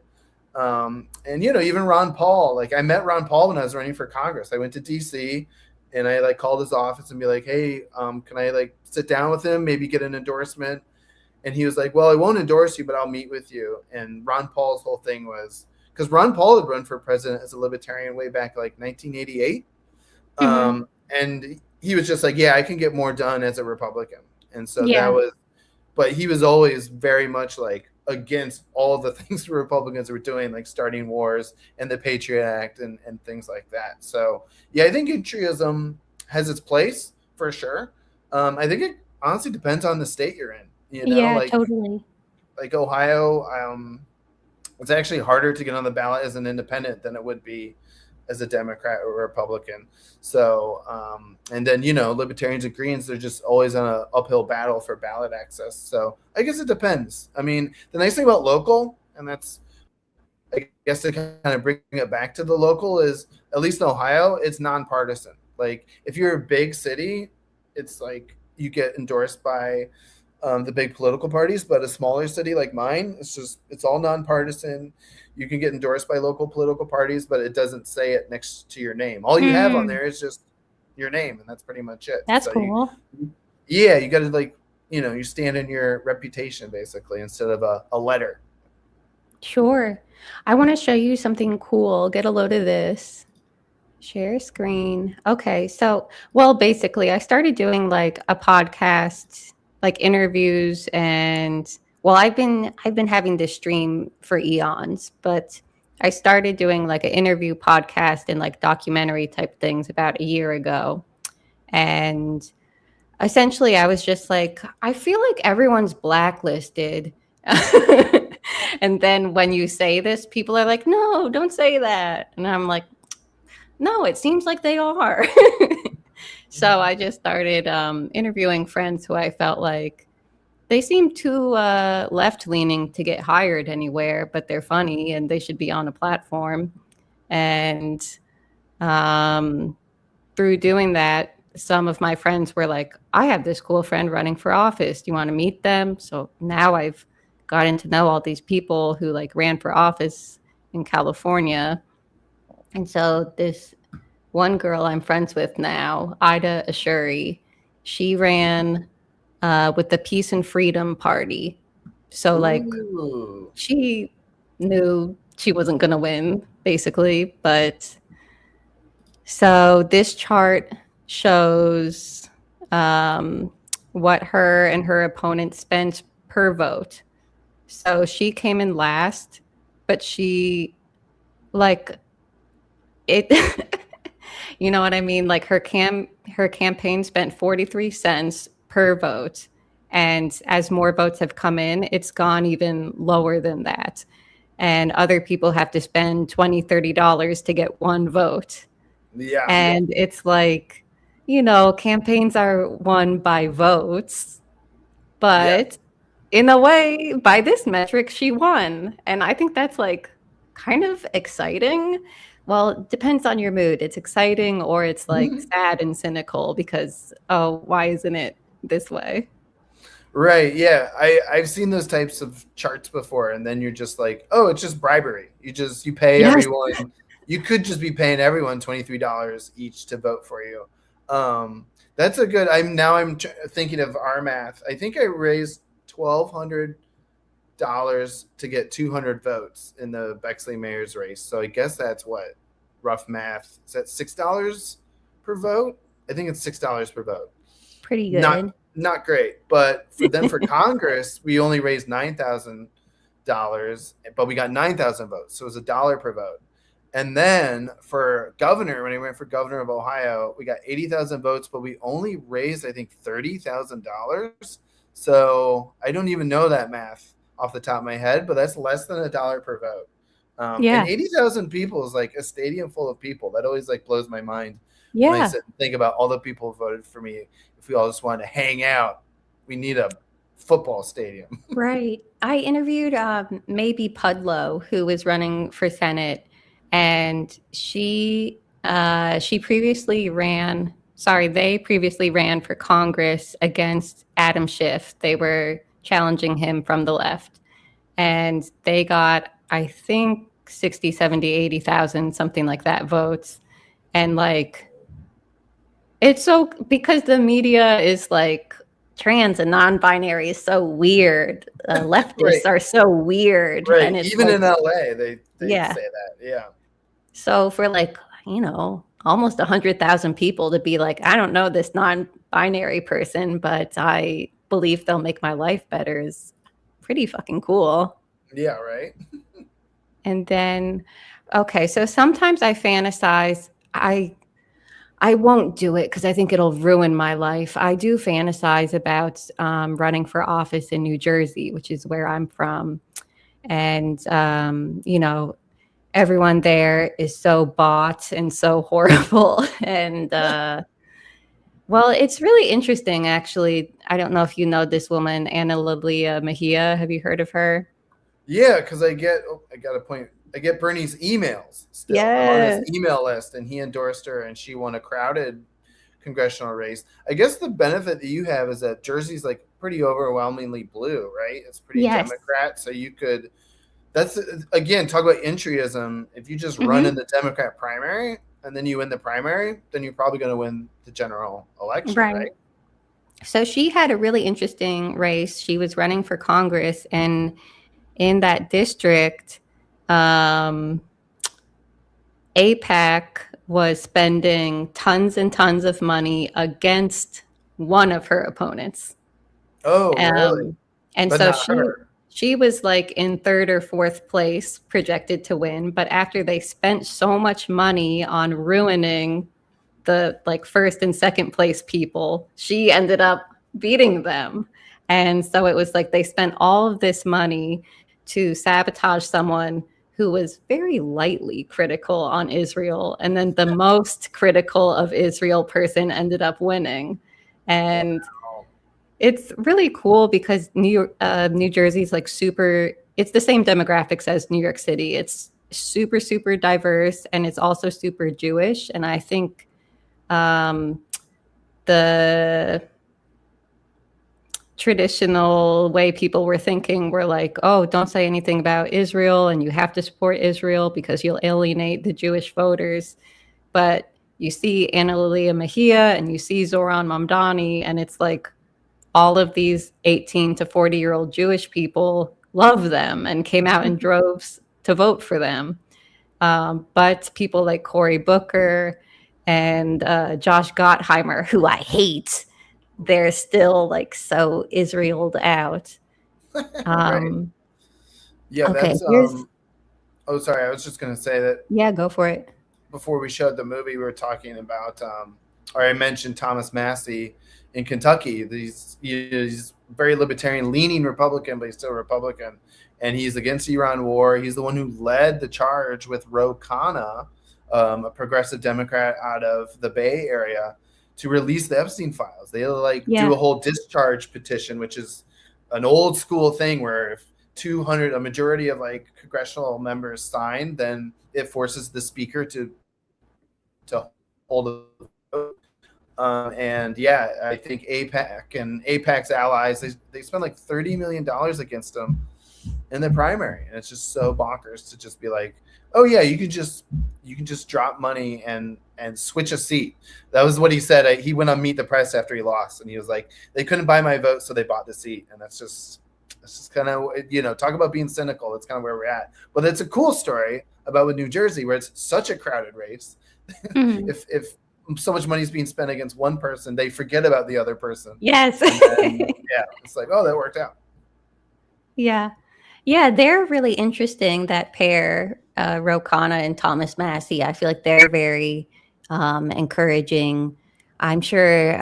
And even Ron Paul. Like I met Ron Paul when I was running for Congress. I went to DC. And I like called his office and be like, "Hey, can I like sit down with him, maybe get an endorsement?" And he was like, "Well, I won't endorse you, but I'll meet with you." And Ron Paul's whole thing was because Ron Paul had run for president as a libertarian way back like 1988, and he was just like, "Yeah, I can get more done as a Republican." And so that was, but he was always very much like against all of the things the Republicans were doing, like starting wars and the Patriot Act and things like that. So yeah, I think patriotism has its place for sure. I think it honestly depends on the state you're in. Totally. Like Ohio, it's actually harder to get on the ballot as an independent than it would be as a Democrat or Republican. So, and then, Libertarians and Greens, they're just always on an uphill battle for ballot access. So I guess it depends. I mean, the nice thing about local, and that's, I guess to kind of bring it back to the local, is at least in Ohio, it's nonpartisan. Like if you're a big city, it's like you get endorsed by the big political parties, but a smaller city like mine, it's all nonpartisan. You can get endorsed by local political parties, but it doesn't say it next to your name. All you have on there is just your name, and that's pretty much it. That's cool. You got to like, you stand in your reputation basically instead of a letter. Sure. I want to show you something cool. Get a load of this. Share screen. Okay. So, basically I started doing like a podcast, like interviews, and I've been having this stream for eons, but I started doing like an interview podcast and like documentary type things about a year ago. And essentially I was just like, I feel like everyone's blacklisted. And then when you say this, people are like, "No, don't say that." And I'm like, "No, it seems like they are." So I just started interviewing friends who I felt like they seem too left-leaning to get hired anywhere, but they're funny and they should be on a platform. And through doing that, some of my friends were like, "I have this cool friend running for office. Do you want to meet them?" So now I've gotten to know all these people who like ran for office in California. And so this one girl I'm friends with now, Ida Ashuri, she ran with the Peace and Freedom Party. So like she knew she wasn't going to win basically. But so this chart shows what her and her opponent spent per vote. So she came in last, but she like it, you know what I mean? Like her campaign spent 43 cents per vote. And as more votes have come in, it's gone even lower than that. And other people have to spend $20, $30 to get one vote. Yeah. And it's like, you know, campaigns are won by votes, but in a way, by this metric, she won. And I think that's like kind of exciting. Well, it depends on your mood. It's exciting or it's like sad and cynical because, oh, why isn't it this way? Right. Yeah. I've seen those types of charts before, and then you're just like, oh, it's just bribery. You pay Yes. everyone. You could just be paying everyone $23 each to vote for you. That's a good. I'm thinking of our math. I think I raised $1,200 to get 200 votes in the Bexley mayor's race. So I guess that's what rough math. Is that $6 per vote? I think it's $6 per vote. Pretty good. Not great, but for Congress, we only raised $9,000, but we got 9,000 votes, so it was $1 per vote. And then for governor, when I went for governor of Ohio, we got 80,000 votes, but we only raised, I think, $30,000. So I don't even know that math off the top of my head, but that's less than $1 per vote. And 80,000 people is like a stadium full of people. That always like blows my mind. When I sit and think about all the people who voted for me. If we all just wanted to hang out, we need a football stadium. Right. I interviewed Maybe Pudlow, who was running for Senate, and they previously ran for Congress against Adam Schiff. They were challenging him from the left. And they got, I think, 60, 70, 80,000, something like that, votes. And like, it's so, because the media is like, trans and non-binary is so weird. Leftists are so weird. Right. And it's even like, in LA, they say that. Yeah. So for like, you know, almost 100,000 people to be like, I don't know this non-binary person, but I believe they'll make my life better is pretty fucking cool. Yeah, right. And then, okay, so sometimes I fantasize. I won't do it because I think it'll ruin my life. I do fantasize about running for office in New Jersey, which is where I'm from. And, you know, everyone there is so bought and so horrible. And, well, it's really interesting, actually. I don't know if you know this woman, Ana Lilia Mejia. Have you heard of her? Yeah, because I get Bernie's emails still. I'm on his email list, and he endorsed her, and she won a crowded congressional race. I guess the benefit that you have is that Jersey's like pretty overwhelmingly blue, right? It's pretty Democrat, so you could. That's again, talk about entryism. If you just run in the Democrat primary and then you win the primary, then you're probably going to win the general election, right? So she had a really interesting race. She was running for Congress, and in that district, AIPAC was spending tons and tons of money against one of her opponents. Oh, really? And but so she was like in third or fourth place, projected to win. But after they spent so much money on ruining the like first and second place people, she ended up beating them. And so it was like they spent all of this money to sabotage someone who was very lightly critical on Israel. And then the most critical of Israel person ended up winning. And it's really cool because New Jersey's like super, it's the same demographics as New York City. It's super, super diverse, and it's also super Jewish. And I think the traditional way people were thinking were like, oh, don't say anything about Israel, and you have to support Israel because you'll alienate the Jewish voters. But you see Ana Lilia Mejia and you see Zoran Mamdani, and it's like, all of these 18 to 40-year-old Jewish people love them and came out in droves to vote for them. But people like Cory Booker and Josh Gottheimer, who I hate, they're still like so Israeled out. Right. Yeah, okay, that's oh, sorry, I was just gonna say that. Yeah, go for it. Before we showed the movie, we were talking about or I mentioned Thomas Massey in Kentucky. He's very libertarian leaning Republican, but he's still a Republican. And he's against the Iran war. He's the one who led the charge with Ro Khanna, a progressive Democrat out of the Bay Area, to release the Epstein files. They do a whole discharge petition, which is an old school thing where if a majority of congressional members sign, then it forces the speaker to hold a vote. And yeah, I think AIPAC and AIPAC's allies, they spent like $30 million against him in the primary. And it's just so bonkers to just be like, oh yeah, you can just drop money and switch a seat. That was what he said. He went on Meet the Press after he lost, and he was like, they couldn't buy my vote, so they bought the seat. And that's just kind of, talk about being cynical. That's kind of where we're at. But it's a cool story about with New Jersey, where it's such a crowded race. Mhm. If so much money is being spent against one person, they forget about the other person. Yes. And then, yeah, it's like, oh, that worked out. Yeah. Yeah, they're really interesting, that pair, Ro Khanna and Thomas Massey. I feel like they're very encouraging. I'm sure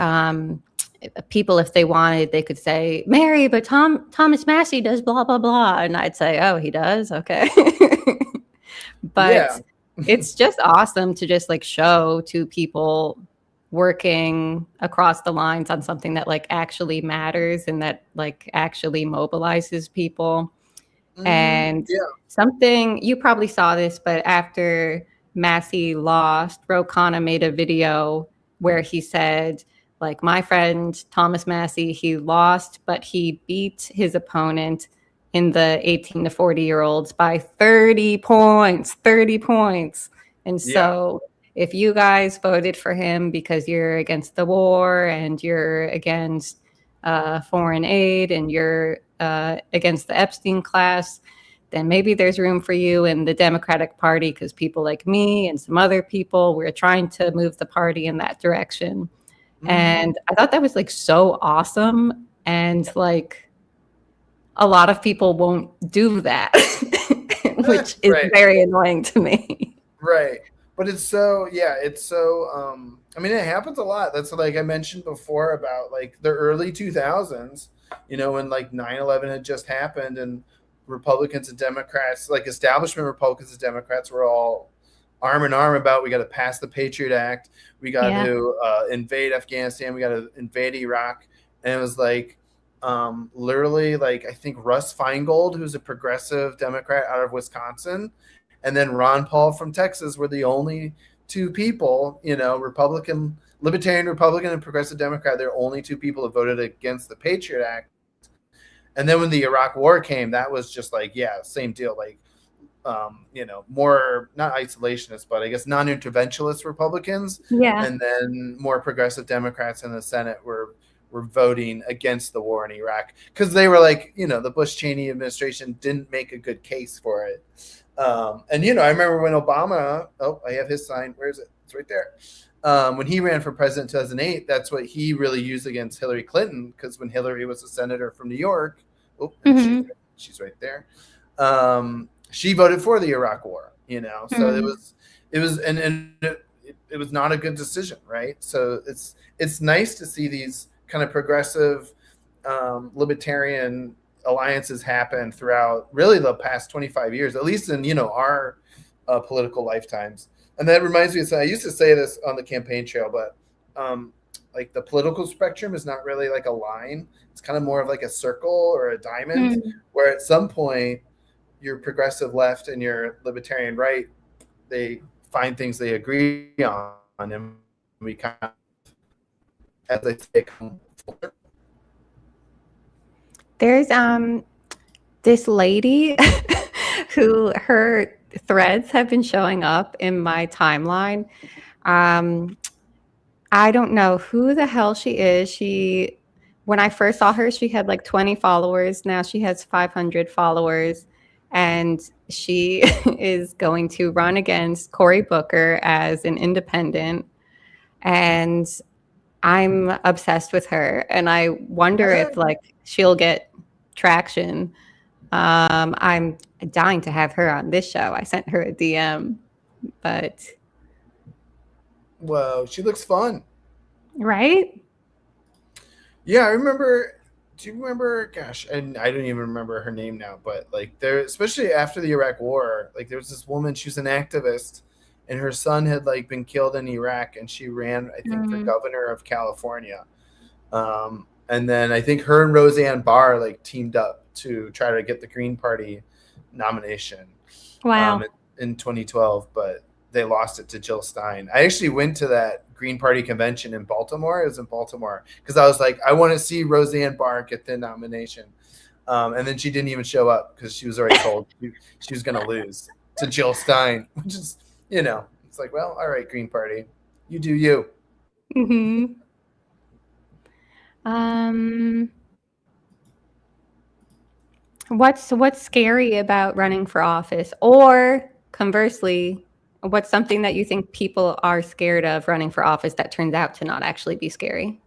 people, if they wanted, they could say, Mary, but Thomas Massey does blah, blah, blah. And I'd say, oh, he does? Okay. But Yeah. it's just awesome to just show two people working across the lines on something that actually matters and that actually mobilizes people. And something, you probably saw this, but after Massey lost, Ro Khanna made a video where he said, my friend Thomas Massey, he lost, but he beat his opponent in the 18 to 40-year-olds by 30 points. And so if you guys voted for him because you're against the war and you're against foreign aid and you're against the Epstein class, then maybe there's room for you in the Democratic Party, because people like me and some other people, we're trying to move the party in that direction. And I thought that was so awesome. And a lot of people won't do that, which is very annoying to me. Right. But it happens a lot. That's I mentioned before about the early 2000s, when 9/11 had just happened and Republicans and Democrats, establishment Republicans and Democrats, were all arm in arm about, we got to pass the Patriot Act. We got to invade Afghanistan. We got to invade Iraq. And it was literally I think Russ Feingold, who's a progressive Democrat out of Wisconsin, and then Ron Paul from Texas were the only two people, Libertarian Republican and progressive Democrat, they're only two people who voted against the Patriot Act. And then when the Iraq War came, that was just same deal. More, not isolationist, but I guess non-interventionist Republicans. Yeah. And then more progressive Democrats in the Senate were voting against the war in Iraq, because they were the Bush-Cheney administration didn't make a good case for it. And I remember when Obama, I have his sign. Where is it? It's right there. When he ran for president in 2008, that's what he really used against Hillary Clinton, because when Hillary was a senator from New York, she's right there. She voted for the Iraq War, so it was not a good decision, right? So it's nice to see these kind of progressive libertarian alliances happen throughout really the past 25 years, at least in our political lifetimes. And that reminds me of something. I used to say this on the campaign trail, but the political spectrum is not really a line. It's kind of more of a circle or a diamond, where at some point your progressive left and your libertarian right, they find things they agree on, and we kind of, as I say, come forward. There's this lady who, her threads have been showing up in my timeline. I don't know who the hell she is. When I first saw her, she had 20 followers. Now she has 500 followers. And she is going to run against Cory Booker as an independent. And I'm obsessed with her. And I wonder if she'll get traction. I'm dying to have her on this show. I sent her a DM, but Whoa, she looks fun. Right? Yeah, I remember. Do you remember? Gosh, and I don't even remember her name now. But like, there, especially after the Iraq War, like there was this woman. She was an activist, and her son had like been killed in Iraq, and she ran, I think, for governor of California. And then I think her and Roseanne Barr like teamed up to try to get the Green Party nomination. Wow. In 2012, but they lost it to Jill Stein. I actually went to that Green Party convention in Baltimore. It was in Baltimore because I was like, I want to see Roseanne Barr get the nomination. And then she didn't even show up because she was already told she was going to lose to Jill Stein, which is, it's like, well, all right, Green Party, you do you. Mm-hmm. What's scary about running for office? Or conversely, what's something that you think people are scared of running for office that turns out to not actually be scary?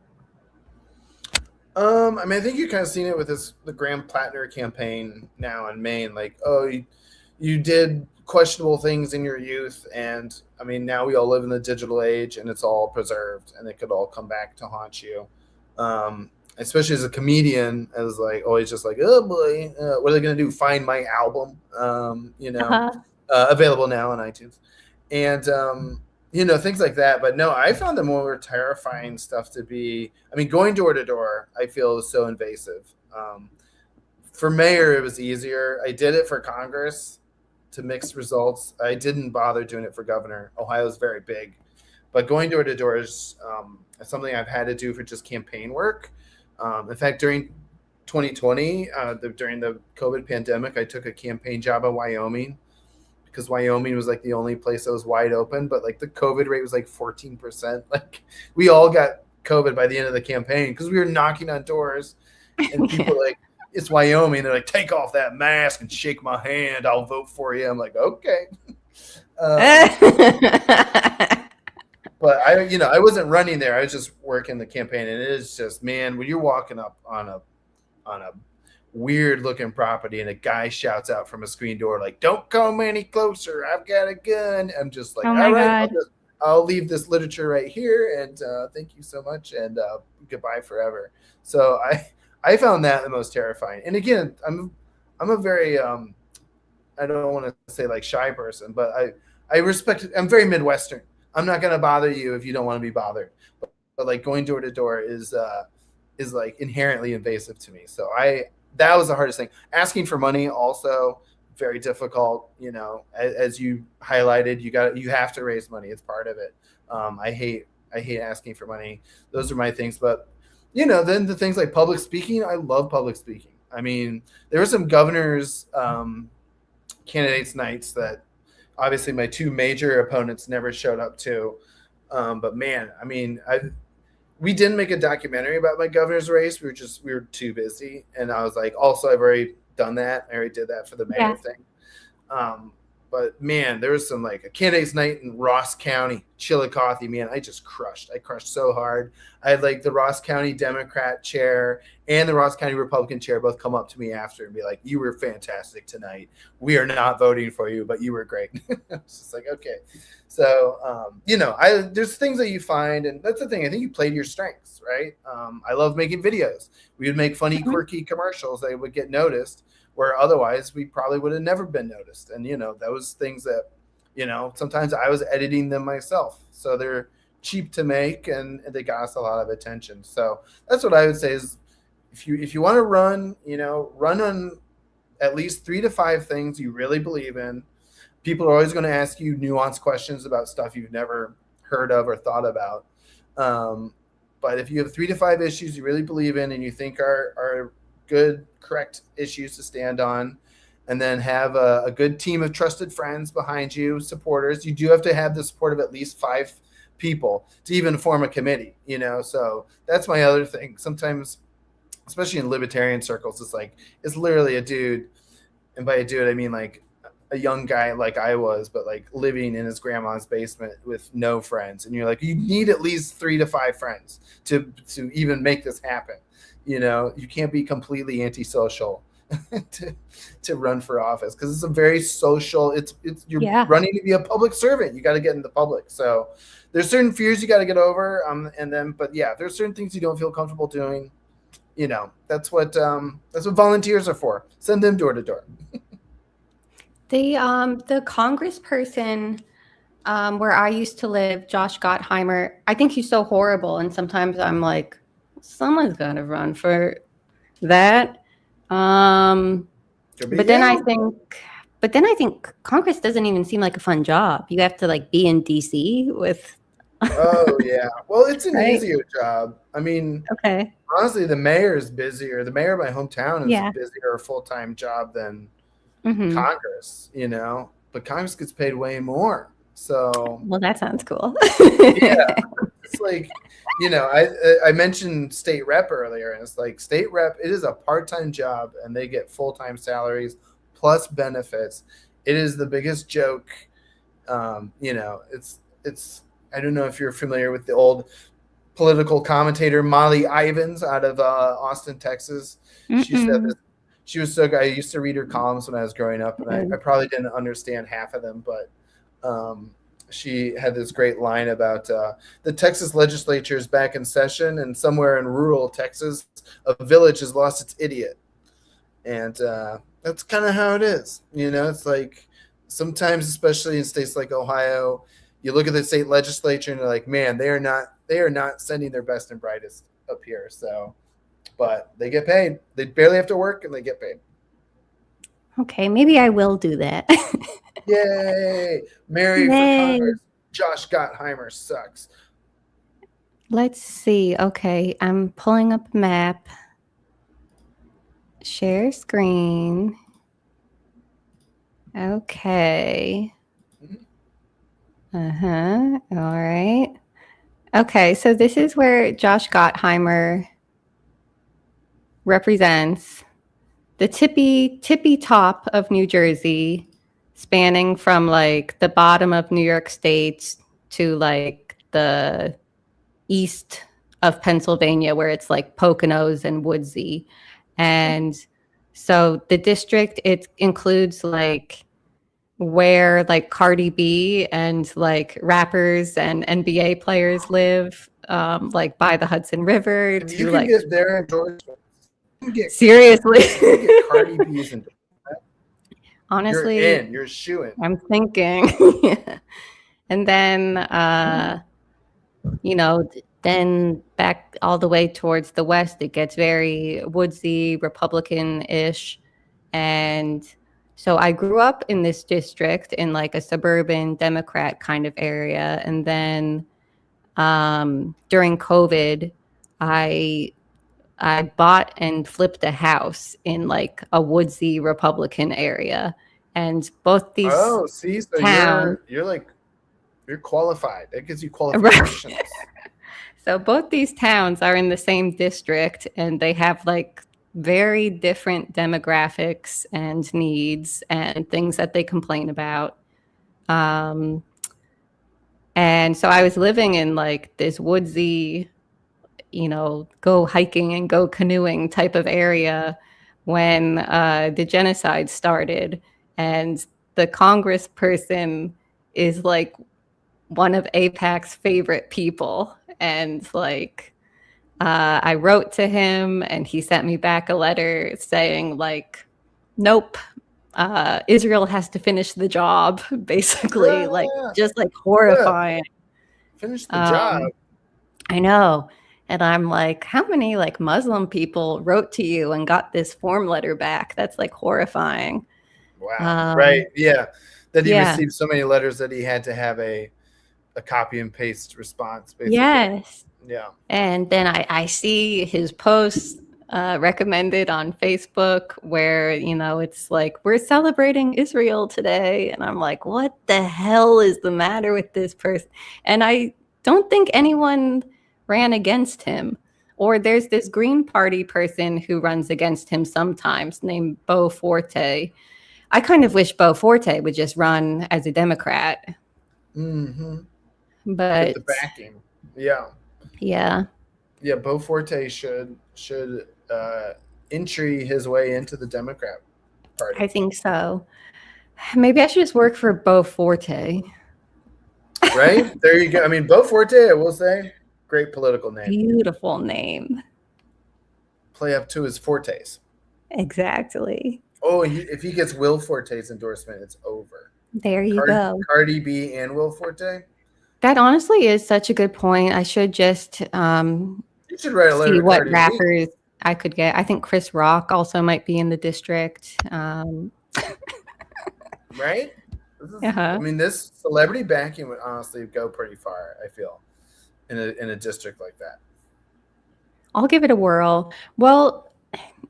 I mean, I think you kind of seen it with the Graham Plattner campaign now in Maine. Like, oh, you did questionable things in your youth, and I mean, now we all live in the digital age, and it's all preserved, and it could all come back to haunt you. Especially as a comedian, I was like always just like, oh boy, what are they gonna do? Find my album? Available now on iTunes, and things like that. But no, I found the more terrifying stuff to be, I mean, going door to door, I feel is so invasive. For mayor, it was easier. I did it for Congress to mix results. I didn't bother doing it for governor. Ohio's very big, but going door to door is something I've had to do for just campaign work. In fact, during 2020, during the COVID pandemic, I took a campaign job in Wyoming because Wyoming was like the only place that was wide open, but like the COVID rate was like 14%. Like we all got COVID by the end of the campaign because we were knocking on doors and people were like, it's Wyoming. They're like, take off that mask and shake my hand. I'll vote for you. I'm like, okay. But I wasn't running there. I was just working the campaign, and it is just, man, when you're walking up on a weird looking property and a guy shouts out from a screen door like, "Don't come any closer. I've got a gun." I'm just like, oh my all right, God. I'll leave this literature right here, and thank you so much, and goodbye forever. So I found that the most terrifying. And again, I'm a very I don't want to say like shy person, but I respect it. I'm very Midwestern. I'm not going to bother you if you don't want to be bothered. But like going door to door is like inherently invasive to me. So that was the hardest thing. Asking for money also very difficult. As you highlighted, you have to raise money. It's part of it. I hate asking for money. Those are my things. But then the things like public speaking, I love public speaking. I mean, there were some governors candidates nights that obviously my two major opponents never showed up to. But man, I mean, we didn't make a documentary about my governor's race. We were too busy. And I was like, also, I've already done that. I already did that for the mayor thing. But man, there was some like a candidates night in Ross County, Chillicothe. Man, I crushed so hard. I had like the Ross County Democrat chair and the Ross County Republican chair both come up to me after and be like, "You were fantastic tonight. We are not voting for you, but you were great." I was just like, okay. So, there's things that you find, and that's the thing. I think you played your strengths, right? I love making videos. We would make funny, quirky commercials that would get noticed, where otherwise we probably would have never been noticed. And, those things that, sometimes I was editing them myself. So they're cheap to make and they got us a lot of attention. So that's what I would say is if you want to run, run on at least 3 to 5 things you really believe in. People are always going to ask you nuanced questions about stuff you've never heard of or thought about. But if you have 3 to 5 issues you really believe in and you think are good, correct issues to stand on, and then have a good team of trusted friends behind you, supporters. You do have to have the support of at least 5 people to even form a committee, So that's my other thing. Sometimes, especially in libertarian circles, it's literally a dude. And by a dude, I mean like a young guy like I was, but like living in his grandma's basement with no friends. And you're like, you need at least 3 to 5 friends to even make this happen. You can't be completely antisocial to run for office because it's a very social. It's you're Yeah. running to be a public servant. You got to get in the public. So there's certain fears you got to get over. But yeah, there's certain things you don't feel comfortable doing. That's what volunteers are for. Send them door to door. The congressperson where I used to live, Josh Gottheimer, I think he's so horrible, and sometimes I'm like, someone's gonna run for that. But then I think Congress doesn't even seem like a fun job. You have to like be in DC with. Oh yeah, well, it's an Right? easier job. I mean, Okay. honestly, the mayor is busier. The mayor of my hometown is Yeah. a busier full-time job than Mhm. Congress. But Congress gets paid way more. So Well, that sounds cool. yeah, it's like I mentioned state rep earlier, and it's like state rep. It is a part-time job, and they get full-time salaries plus benefits. It is the biggest joke. It's. I don't know if you're familiar with the old political commentator Molly Ivins out of Austin, Texas. She said this. She was so good. I used to read her columns when I was growing up, and I probably didn't understand half of them, but she had this great line about the Texas legislature is back in session, and somewhere in rural Texas, a village has lost its idiot. And that's kind of how it is. It's like sometimes, especially in states like Ohio, you look at the state legislature and you're like, man, they are not sending their best and brightest up here. So, but they get paid. They barely have to work and they get paid. Okay, maybe I will do that. Yay! Mary for Congress. Josh Gottheimer sucks. Let's see. Okay, I'm pulling up a map. Share screen. Okay. All right. Okay, so this is where Josh Gottheimer represents the tippy top of New Jersey, spanning from like the bottom of New York State to like the east of Pennsylvania, where it's like Poconos and woodsy. And so the district, it includes like where like Cardi B and like rappers and NBA players live, like by the Hudson River. And you To can like get their endorsements. seriously. You can get Cardi B's endorsement. Honestly, you're in. You're shooing. I'm thinking. And then, then back all the way towards the west, it gets very woodsy, Republican-ish. And so I grew up in this district in like a suburban Democrat kind of area. And then during COVID, I bought and flipped a house in like a woodsy Republican area. And both these so towns, you're qualified. That gives you qualifications. So both these towns are in the same district, and they have like very different demographics and needs and things that they complain about. And so I was living in like this woodsy, go hiking and go canoeing type of area when the genocide started. And the congressperson is like one of AIPAC's favorite people. And like, I wrote to him and he sent me back a letter saying like, nope, Israel has to finish the job, basically, like just like horrifying. Finish the job. I know. And I'm like, how many like Muslim people wrote to you and got this form letter back? That's like horrifying. Wow. Right. Yeah. That he received so many letters that he had to have a copy and paste response, basically. Yes. Yeah. And then I see his posts recommended on Facebook where, it's like, we're celebrating Israel today. And I'm like, what the hell is the matter with this person? And I don't think anyone ran against him. Or there's this Green Party person who runs against him sometimes named Bo Forte. I kind of wish Bo Forte would just run as a Democrat. Mm-hmm. But with the backing. Yeah. Yeah. Yeah, Bo Forte should entry his way into the Democrat Party. I think so. Maybe I should just work for Beau Forte. Right? There you go. I mean, Beau Forte, I will say, great political name. Beautiful name. Play up to his fortes. Exactly. Oh, if he gets Will Forte's endorsement, it's over. There you go. Cardi B and Will Forte. That honestly is such a good point. I should just You should write a letter see to what Cardi B. rappers I could get. I think Chris Rock also might be in the district. Right? I mean, this celebrity backing would honestly go pretty far, I feel, in a district like that. I'll give it a whirl. Well,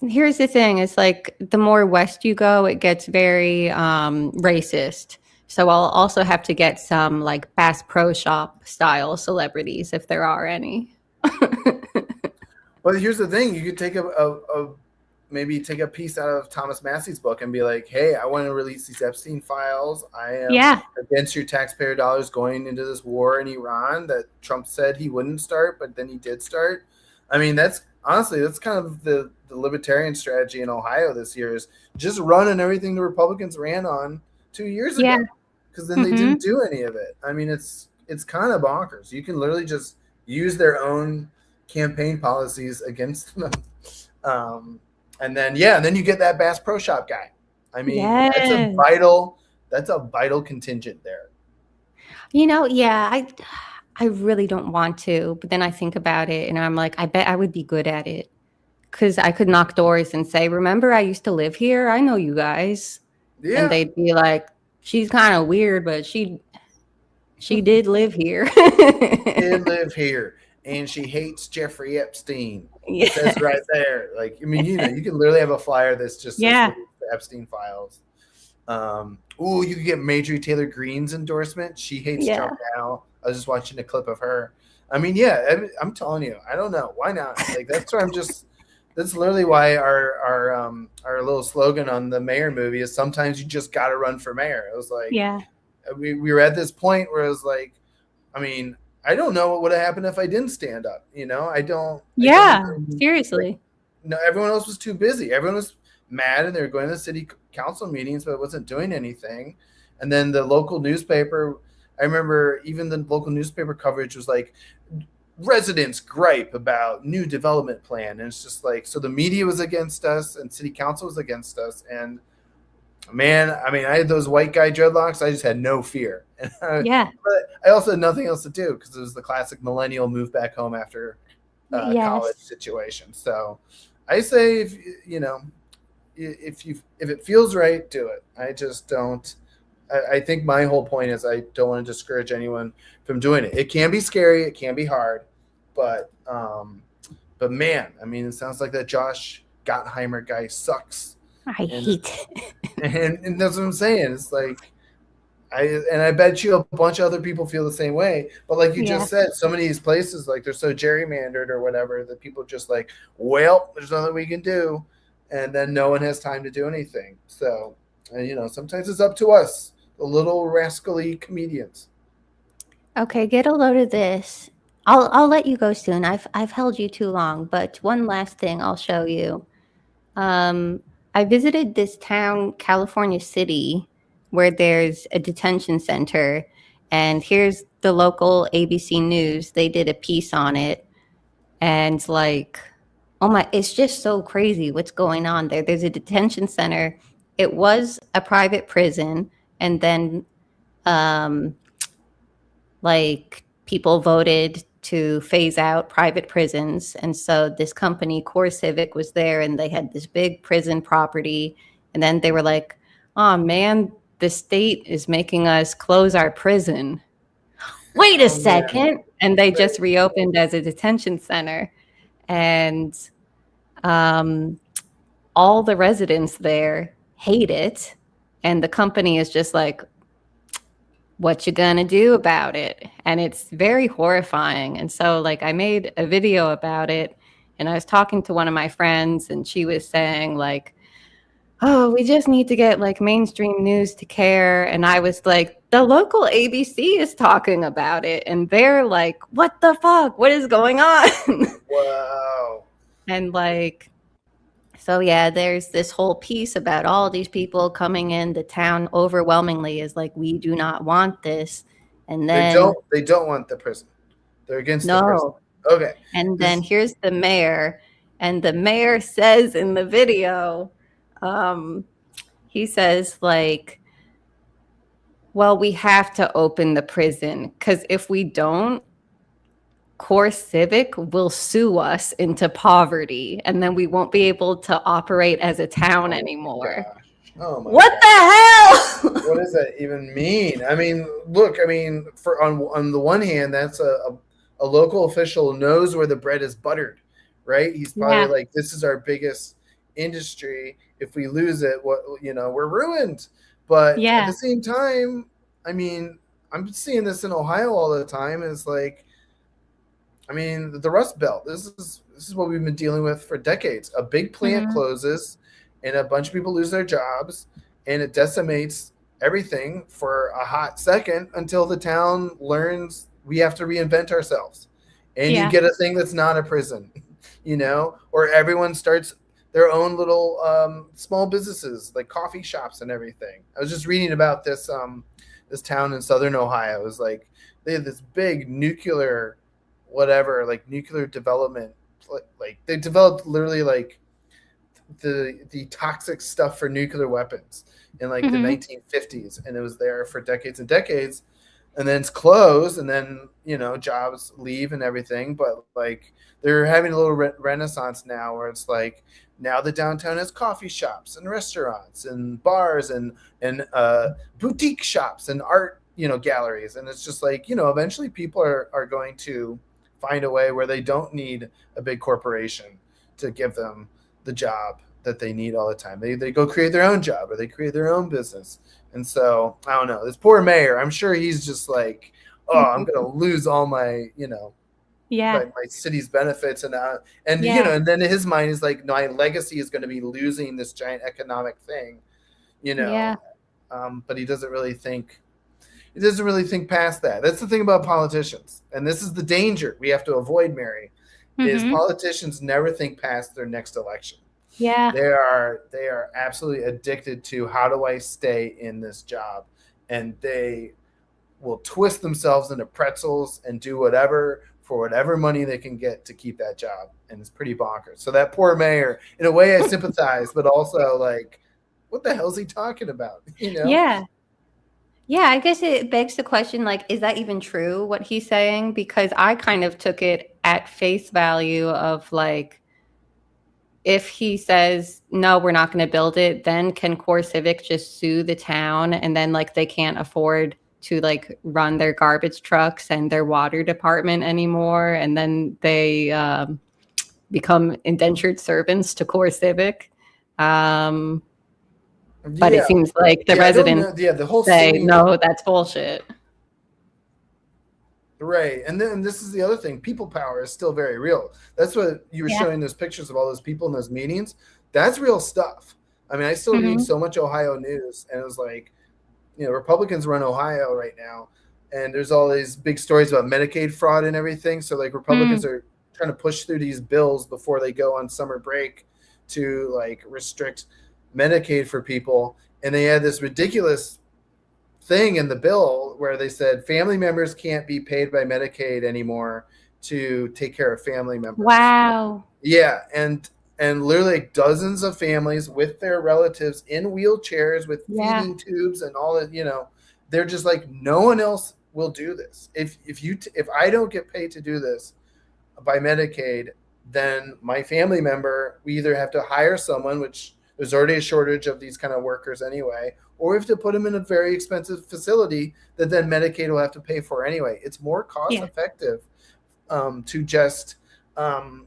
here's the thing. It's like the more west you go, it gets very racist. So I'll also have to get some like Bass Pro Shop style celebrities if there are any. Well, here's the thing. You could take maybe take a piece out of Thomas Massey's book and be like, hey, I want to release these Epstein files. I am against your taxpayer dollars going into this war in Iran that Trump said he wouldn't start, but then he did start. I mean, that's kind of the libertarian strategy in Ohio this year is just running everything the Republicans ran on 2 years ago, because then they didn't do any of it. I mean, it's kind of bonkers. You can literally just use their own campaign policies against them. And then you get that Bass Pro Shop guy. I mean, that's a vital contingent there. You know, I really don't want to, but then I think about it and I'm like, I bet I would be good at it because I could knock doors and say, remember I used to live here? I know you guys. Yeah. And they'd be like, she's kind of weird, but she did live here. Did live here. And she hates Jeffrey Epstein. Yeah. It says right there. Like, I mean, you can literally have a flyer that's just the Epstein files. You could get Marjorie Taylor Greene's endorsement. She hates Trump now. I was just watching a clip of her. I mean, I'm telling you, I don't know. Why not? Like, that's where that's literally why our little slogan on the mayor movie is sometimes you just got to run for mayor. It was like, we were at this point where it was like, I mean, I don't know what would have happened if I didn't stand up. You know, I don't. Seriously. No, everyone else was too busy. Everyone was mad and they were going to the city council meetings, but it wasn't doing anything. And then the local newspaper, I remember even the local newspaper coverage was like, residents gripe about new development plan. And it's just like, so the media was against us and city council was against us. And man, I mean, I had those white guy dreadlocks. I just had no fear. But I also had nothing else to do because it was the classic millennial move back home after college situation. So I say, if it feels right, do it. I just don't. I think my whole point is I don't want to discourage anyone from doing it. It can be scary. It can be hard. But man, I mean, it sounds like that Josh Gottheimer guy sucks. I hate it. And that's what I'm saying. It's like, I bet you a bunch of other people feel the same way. But like you just said, so many of these places, like they're so gerrymandered or whatever that people just like, well, there's nothing we can do. And then no one has time to do anything. So, sometimes it's up to us, the little rascally comedians. Okay, get a load of this. I'll let you go soon. I've held you too long, but one last thing I'll show you. I visited this town, California City, where there's a detention center, and here's the local ABC News. They did a piece on it, and like, oh my, it's just so crazy what's going on there. There's a detention center. It was a private prison, and then people voted to phase out private prisons. And so this company, Core Civic, was there and they had this big prison property. And then they were like, oh man, the state is making us close our prison. Wait a second. Man. And they just reopened as a detention center. And all the residents there hate it. And the company is just like, what you gonna do about it? And it's very horrifying. And so like I made a video about it and I was talking to one of my friends and she was saying like, oh, we just need to get like mainstream news to care. And I was like, the local ABC is talking about it. And they're like, what the fuck? What is going on? Wow. And like, So yeah, there's this whole piece about all these people coming in. The town overwhelmingly is like, we do not want this. And then They don't want the prison. They're against the prison. no. Okay. And then here's the mayor, and the mayor says in the video, he says like, well, we have to open the prison because if we don't, Core Civic will sue us into poverty, and then we won't be able to operate as a town anymore. Oh my What the hell? What does that even mean? I mean, look, I mean, for on the one hand, that's a local official knows where the bread is buttered, right? He's probably like, this is our biggest industry. If we lose it, we're ruined. But at the same time, I mean, I'm seeing this in Ohio all the time. Is like, I mean, the Rust Belt. This is what we've been dealing with for decades. A big plant closes, and a bunch of people lose their jobs, and it decimates everything for a hot second until the town learns we have to reinvent ourselves. And you get a thing that's not a prison, or everyone starts their own little small businesses like coffee shops and everything. I was just reading about this this town in southern Ohio. It was like they had this big nuclear development. Like they developed literally like the toxic stuff for nuclear weapons in like the 1950s, and it was there for decades and decades, and then it's closed, and then jobs leave and everything. But like they're having a little renaissance now where it's like now the downtown has coffee shops and restaurants and bars and boutique shops and art galleries, and it's just like eventually people are going to find a way where they don't need a big corporation to give them the job that they need all the time. They go create their own job, or they create their own business. And so I don't know, this poor mayor, I'm sure he's just like, oh, I'm gonna lose all my my city's benefits, and and then his mind is like, my legacy is going to be losing this giant economic thing, but he doesn't really think past that. That's the thing about politicians, and this is the danger we have to avoid, Mary. Is politicians never think past their next election. They are absolutely addicted to, how do I stay in this job, and they will twist themselves into pretzels and do whatever for whatever money they can get to keep that job, and it's pretty bonkers. So that poor mayor, in a way, I sympathize, but also like, what the hell is he talking about? Yeah, I guess it begs the question, like, is that even true, what he's saying? Because I kind of took it at face value of like, if he says, no, we're not going to build it, then can Core Civic just sue the town, and then like they can't afford to like run their garbage trucks and their water department anymore, and then they become indentured servants to Core Civic. But it seems like the residents the whole say, city, no, that's bullshit. Right. And then this is the other thing. People power is still very real. That's what you were showing those pictures of all those people in those meetings. That's real stuff. I mean, I still read so much Ohio news, and it was like, Republicans run Ohio right now, and there's all these big stories about Medicaid fraud and everything. So like Republicans are trying to push through these bills before they go on summer break to like restrict Medicaid for people. And they had this ridiculous thing in the bill where they said family members can't be paid by Medicaid anymore to take care of family members. Wow. Yeah, and literally dozens of families with their relatives in wheelchairs with feeding tubes and all that, they're just like, no one else will do this. If I don't get paid to do this by Medicaid, then my family member, we either have to hire someone, which there's already a shortage of these kind of workers anyway, or we have to put them in a very expensive facility that then Medicaid will have to pay for anyway. It's more cost effective to just have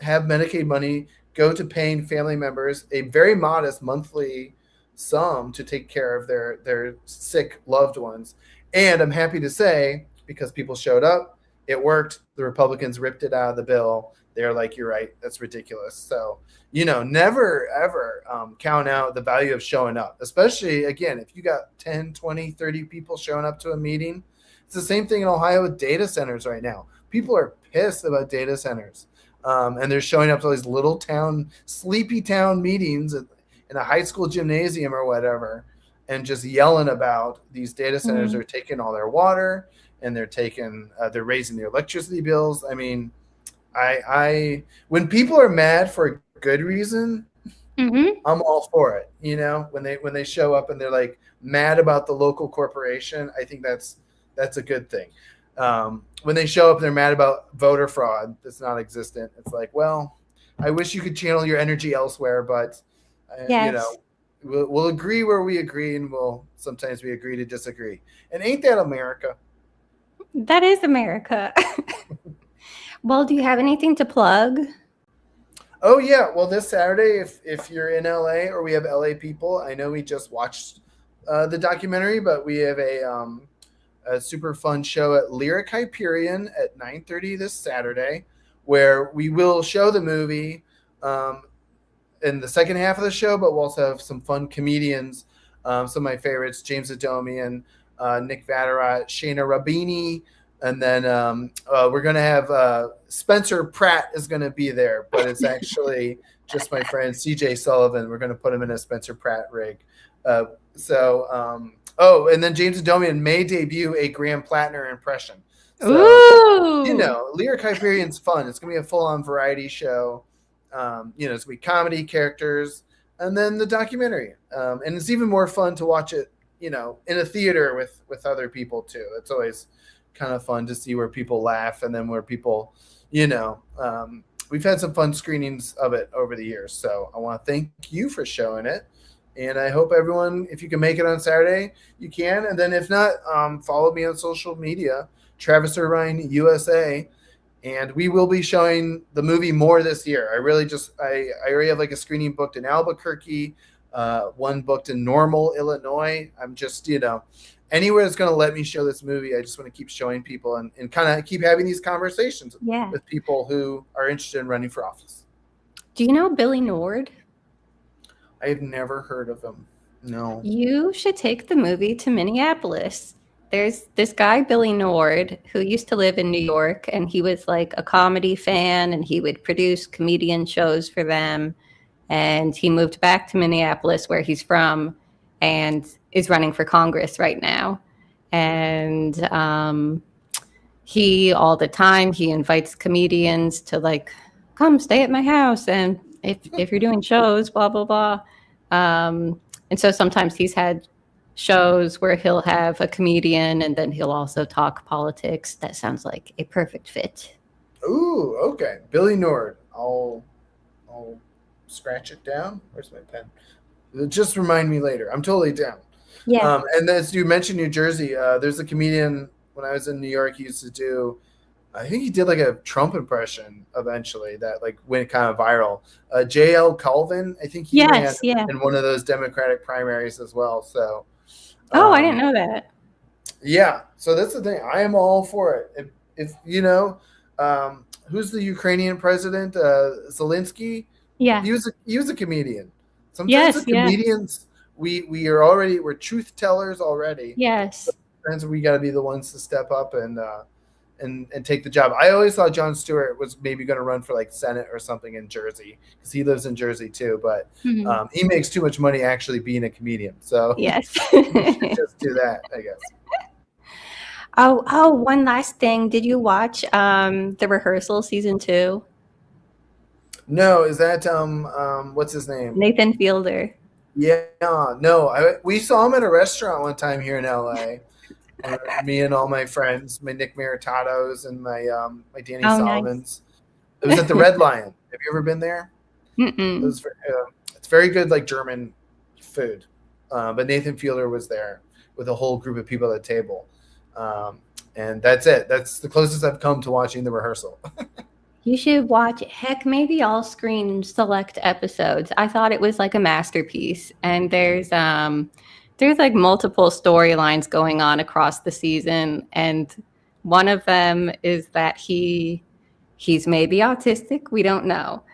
Medicaid money go to paying family members a very modest monthly sum to take care of their sick loved ones. And I'm happy to say, because people showed up, it worked. The Republicans ripped it out of the bill. They're like, you're right, that's ridiculous. So, never, ever count out the value of showing up, especially, again, if you got 10, 20, 30 people showing up to a meeting. It's the same thing in Ohio with data centers right now. People are pissed about data centers. And they're showing up to these little town, sleepy town meetings in a high school gymnasium or whatever, and just yelling about these data centers are taking all their water and they're raising their electricity bills. I mean, I when people are mad for a good reason, I'm all for it. When they show up and they're like mad about the local corporation, I think that's a good thing. When they show up, they're mad about voter fraud that's non-existent. It's like, well, I wish you could channel your energy elsewhere, but Yes. we'll agree where we agree, and sometimes we agree to disagree. And ain't that America? That is America. Well, do you have anything to plug? Oh yeah, well this Saturday, if you're in LA or we have LA people, I know we just watched the documentary, but we have a super fun show at Lyric Hyperion at 9:30 this Saturday, where we will show the movie in the second half of the show, but we'll also have some fun comedians. Some of my favorites: James Adomian, Nick Vatterott, Shayna Rabini. And then we're going to have Spencer Pratt is going to be there, but it's actually just my friend CJ Sullivan. We're going to put him in a Spencer Pratt rig. And then James Adomian may debut a Graham Plattner impression. So, Ooh. Lyric Hyperion's fun. It's going to be a full-on variety show. It's going to be comedy, characters, and then the documentary. And it's even more fun to watch it, in a theater with other people too. It's always kind of fun to see where people laugh and then where people, we've had some fun screenings of it over the years. So I want to thank you for showing it. And I hope everyone, if you can make it on Saturday, you can. And then if not, follow me on social media, Travis Irvine USA. And we will be showing the movie more this year. I already have like a screening booked in Albuquerque, one booked in Normal, Illinois. I'm just, anywhere that's going to let me show this movie, I just want to keep showing people and kind of keep having these conversations with people who are interested in running for office. Do you know Billy Nord? I have never heard of him. No. You should take the movie to Minneapolis. There's this guy, Billy Nord, who used to live in New York, and he was like a comedy fan, and he would produce comedian shows for them. And he moved back to Minneapolis, where he's from, and is running for Congress right now. And he all the time, he invites comedians to like, come stay at my house. And if you're doing shows, blah, blah, blah. And so sometimes he's had shows where he'll have a comedian and then he'll also talk politics. That sounds like a perfect fit. Ooh, okay. Billy Nord. I'll scratch it down. Where's my pen? Just remind me later. I'm totally down. Yeah. And as you mentioned New Jersey, there's a comedian when I was in New York, he used to do, I think he did like a Trump impression eventually that like went kind of viral. J.L. Colvin, I think he ran in one of those Democratic primaries as well. So, I didn't know that. Yeah. So that's the thing. I am all for it. If who's the Ukrainian president? Zelensky. Yeah. He was a comedian. Sometimes the comedians we're truth tellers already. Yes. Sometimes we got to be the ones to step up and take the job. I always thought Jon Stewart was maybe going to run for like Senate or something in Jersey because he lives in Jersey too. But he makes too much money actually being a comedian. So yes, he should just do that, I guess. Oh, one last thing. Did you watch The Rehearsal season 2? No, is that what's his name? Nathan Fielder. Yeah, no. We saw him at a restaurant one time here in LA. Me and all my friends, my Nick Maritatos and my Danny Solomons. Nice. It was at the Red Lion. Have you ever been there? Mm-mm. It's very good, like German food. But Nathan Fielder was there with a whole group of people at the table. And that's it. That's the closest I've come to watching The Rehearsal. You should watch. Heck, maybe I'll screen select episodes. I thought it was like a masterpiece. And there's like multiple storylines going on across the season. And one of them is that he's maybe autistic. We don't know.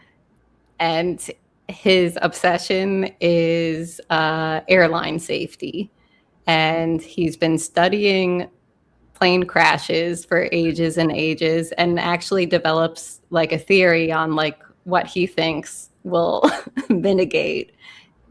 And his obsession is airline safety. And he's been studying plane crashes for ages and ages, and actually develops like a theory on like what he thinks will mitigate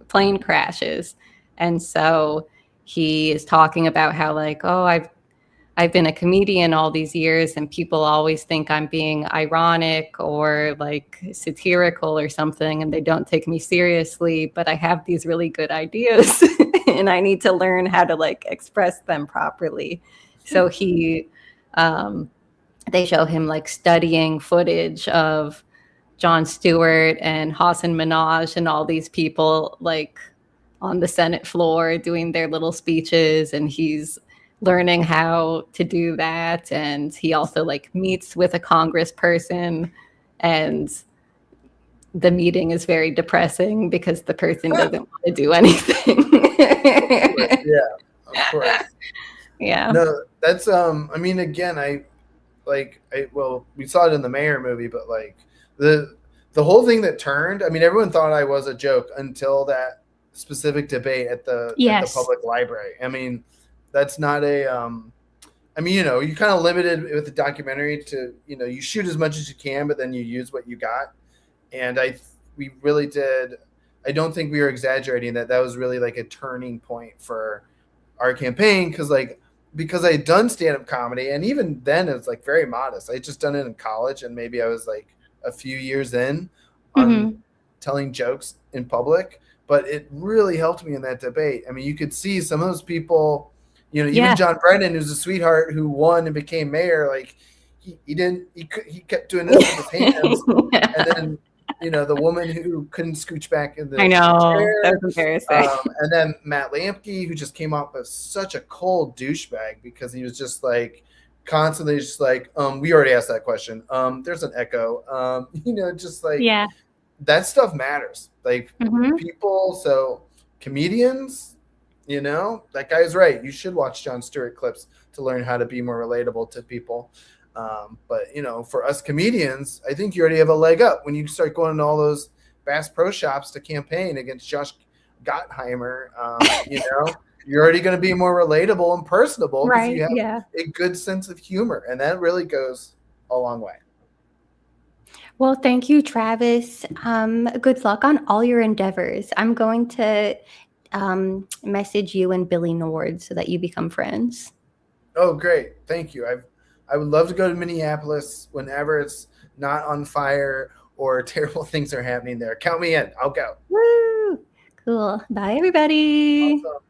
plane crashes. And so he is talking about how like, oh, I've been a comedian all these years and people always think I'm being ironic or like satirical or something, and they don't take me seriously, but I have these really good ideas and I need to learn how to like express them properly. So they show him like studying footage of Jon Stewart and Hassan Minaj and all these people like on the Senate floor doing their little speeches, and he's learning how to do that. And he also like meets with a congressperson, and the meeting is very depressing because the person doesn't want to do anything. Of course. Yeah. No, that's I mean, again, we saw it in the Mayor movie, but like the whole thing that turned, I mean, everyone thought I was a joke until that specific debate at the public library. I mean, that's not a I mean, you kind of limited with the documentary to, you shoot as much as you can, but then you use what you got. And we really did. I don't think we were exaggerating that was really like a turning point for our campaign, because I had done stand-up comedy, and even then it was like very modest. I had just done it in college, and maybe I was like a few years in on telling jokes in public, but it really helped me in that debate. I mean, you could see some of those people, even John Brennan, who's a sweetheart who won and became mayor, like he kept doing this with his hands, and then the woman who couldn't scooch back in the I know, chair. that was embarrassing. And then Matt Lamke, who just came off as such a cold douchebag because he was just like constantly just like, we already asked that question. There's an echo. Just like that stuff matters. Like people, so comedians, that guy's right. You should watch Jon Stewart clips to learn how to be more relatable to people. But for us comedians, I think you already have a leg up when you start going to all those Bass Pro Shops to campaign against Josh Gottheimer. You're already going to be more relatable and personable because you have a good sense of humor, and that really goes a long way. Well, thank you, Travis. Good luck on all your endeavors. I'm going to message you and Billy Nord so that you become friends. Oh, great. Thank you. I would love to go to Minneapolis whenever it's not on fire or terrible things are happening there. Count me in. I'll go. Woo! Cool. Bye, everybody. Awesome.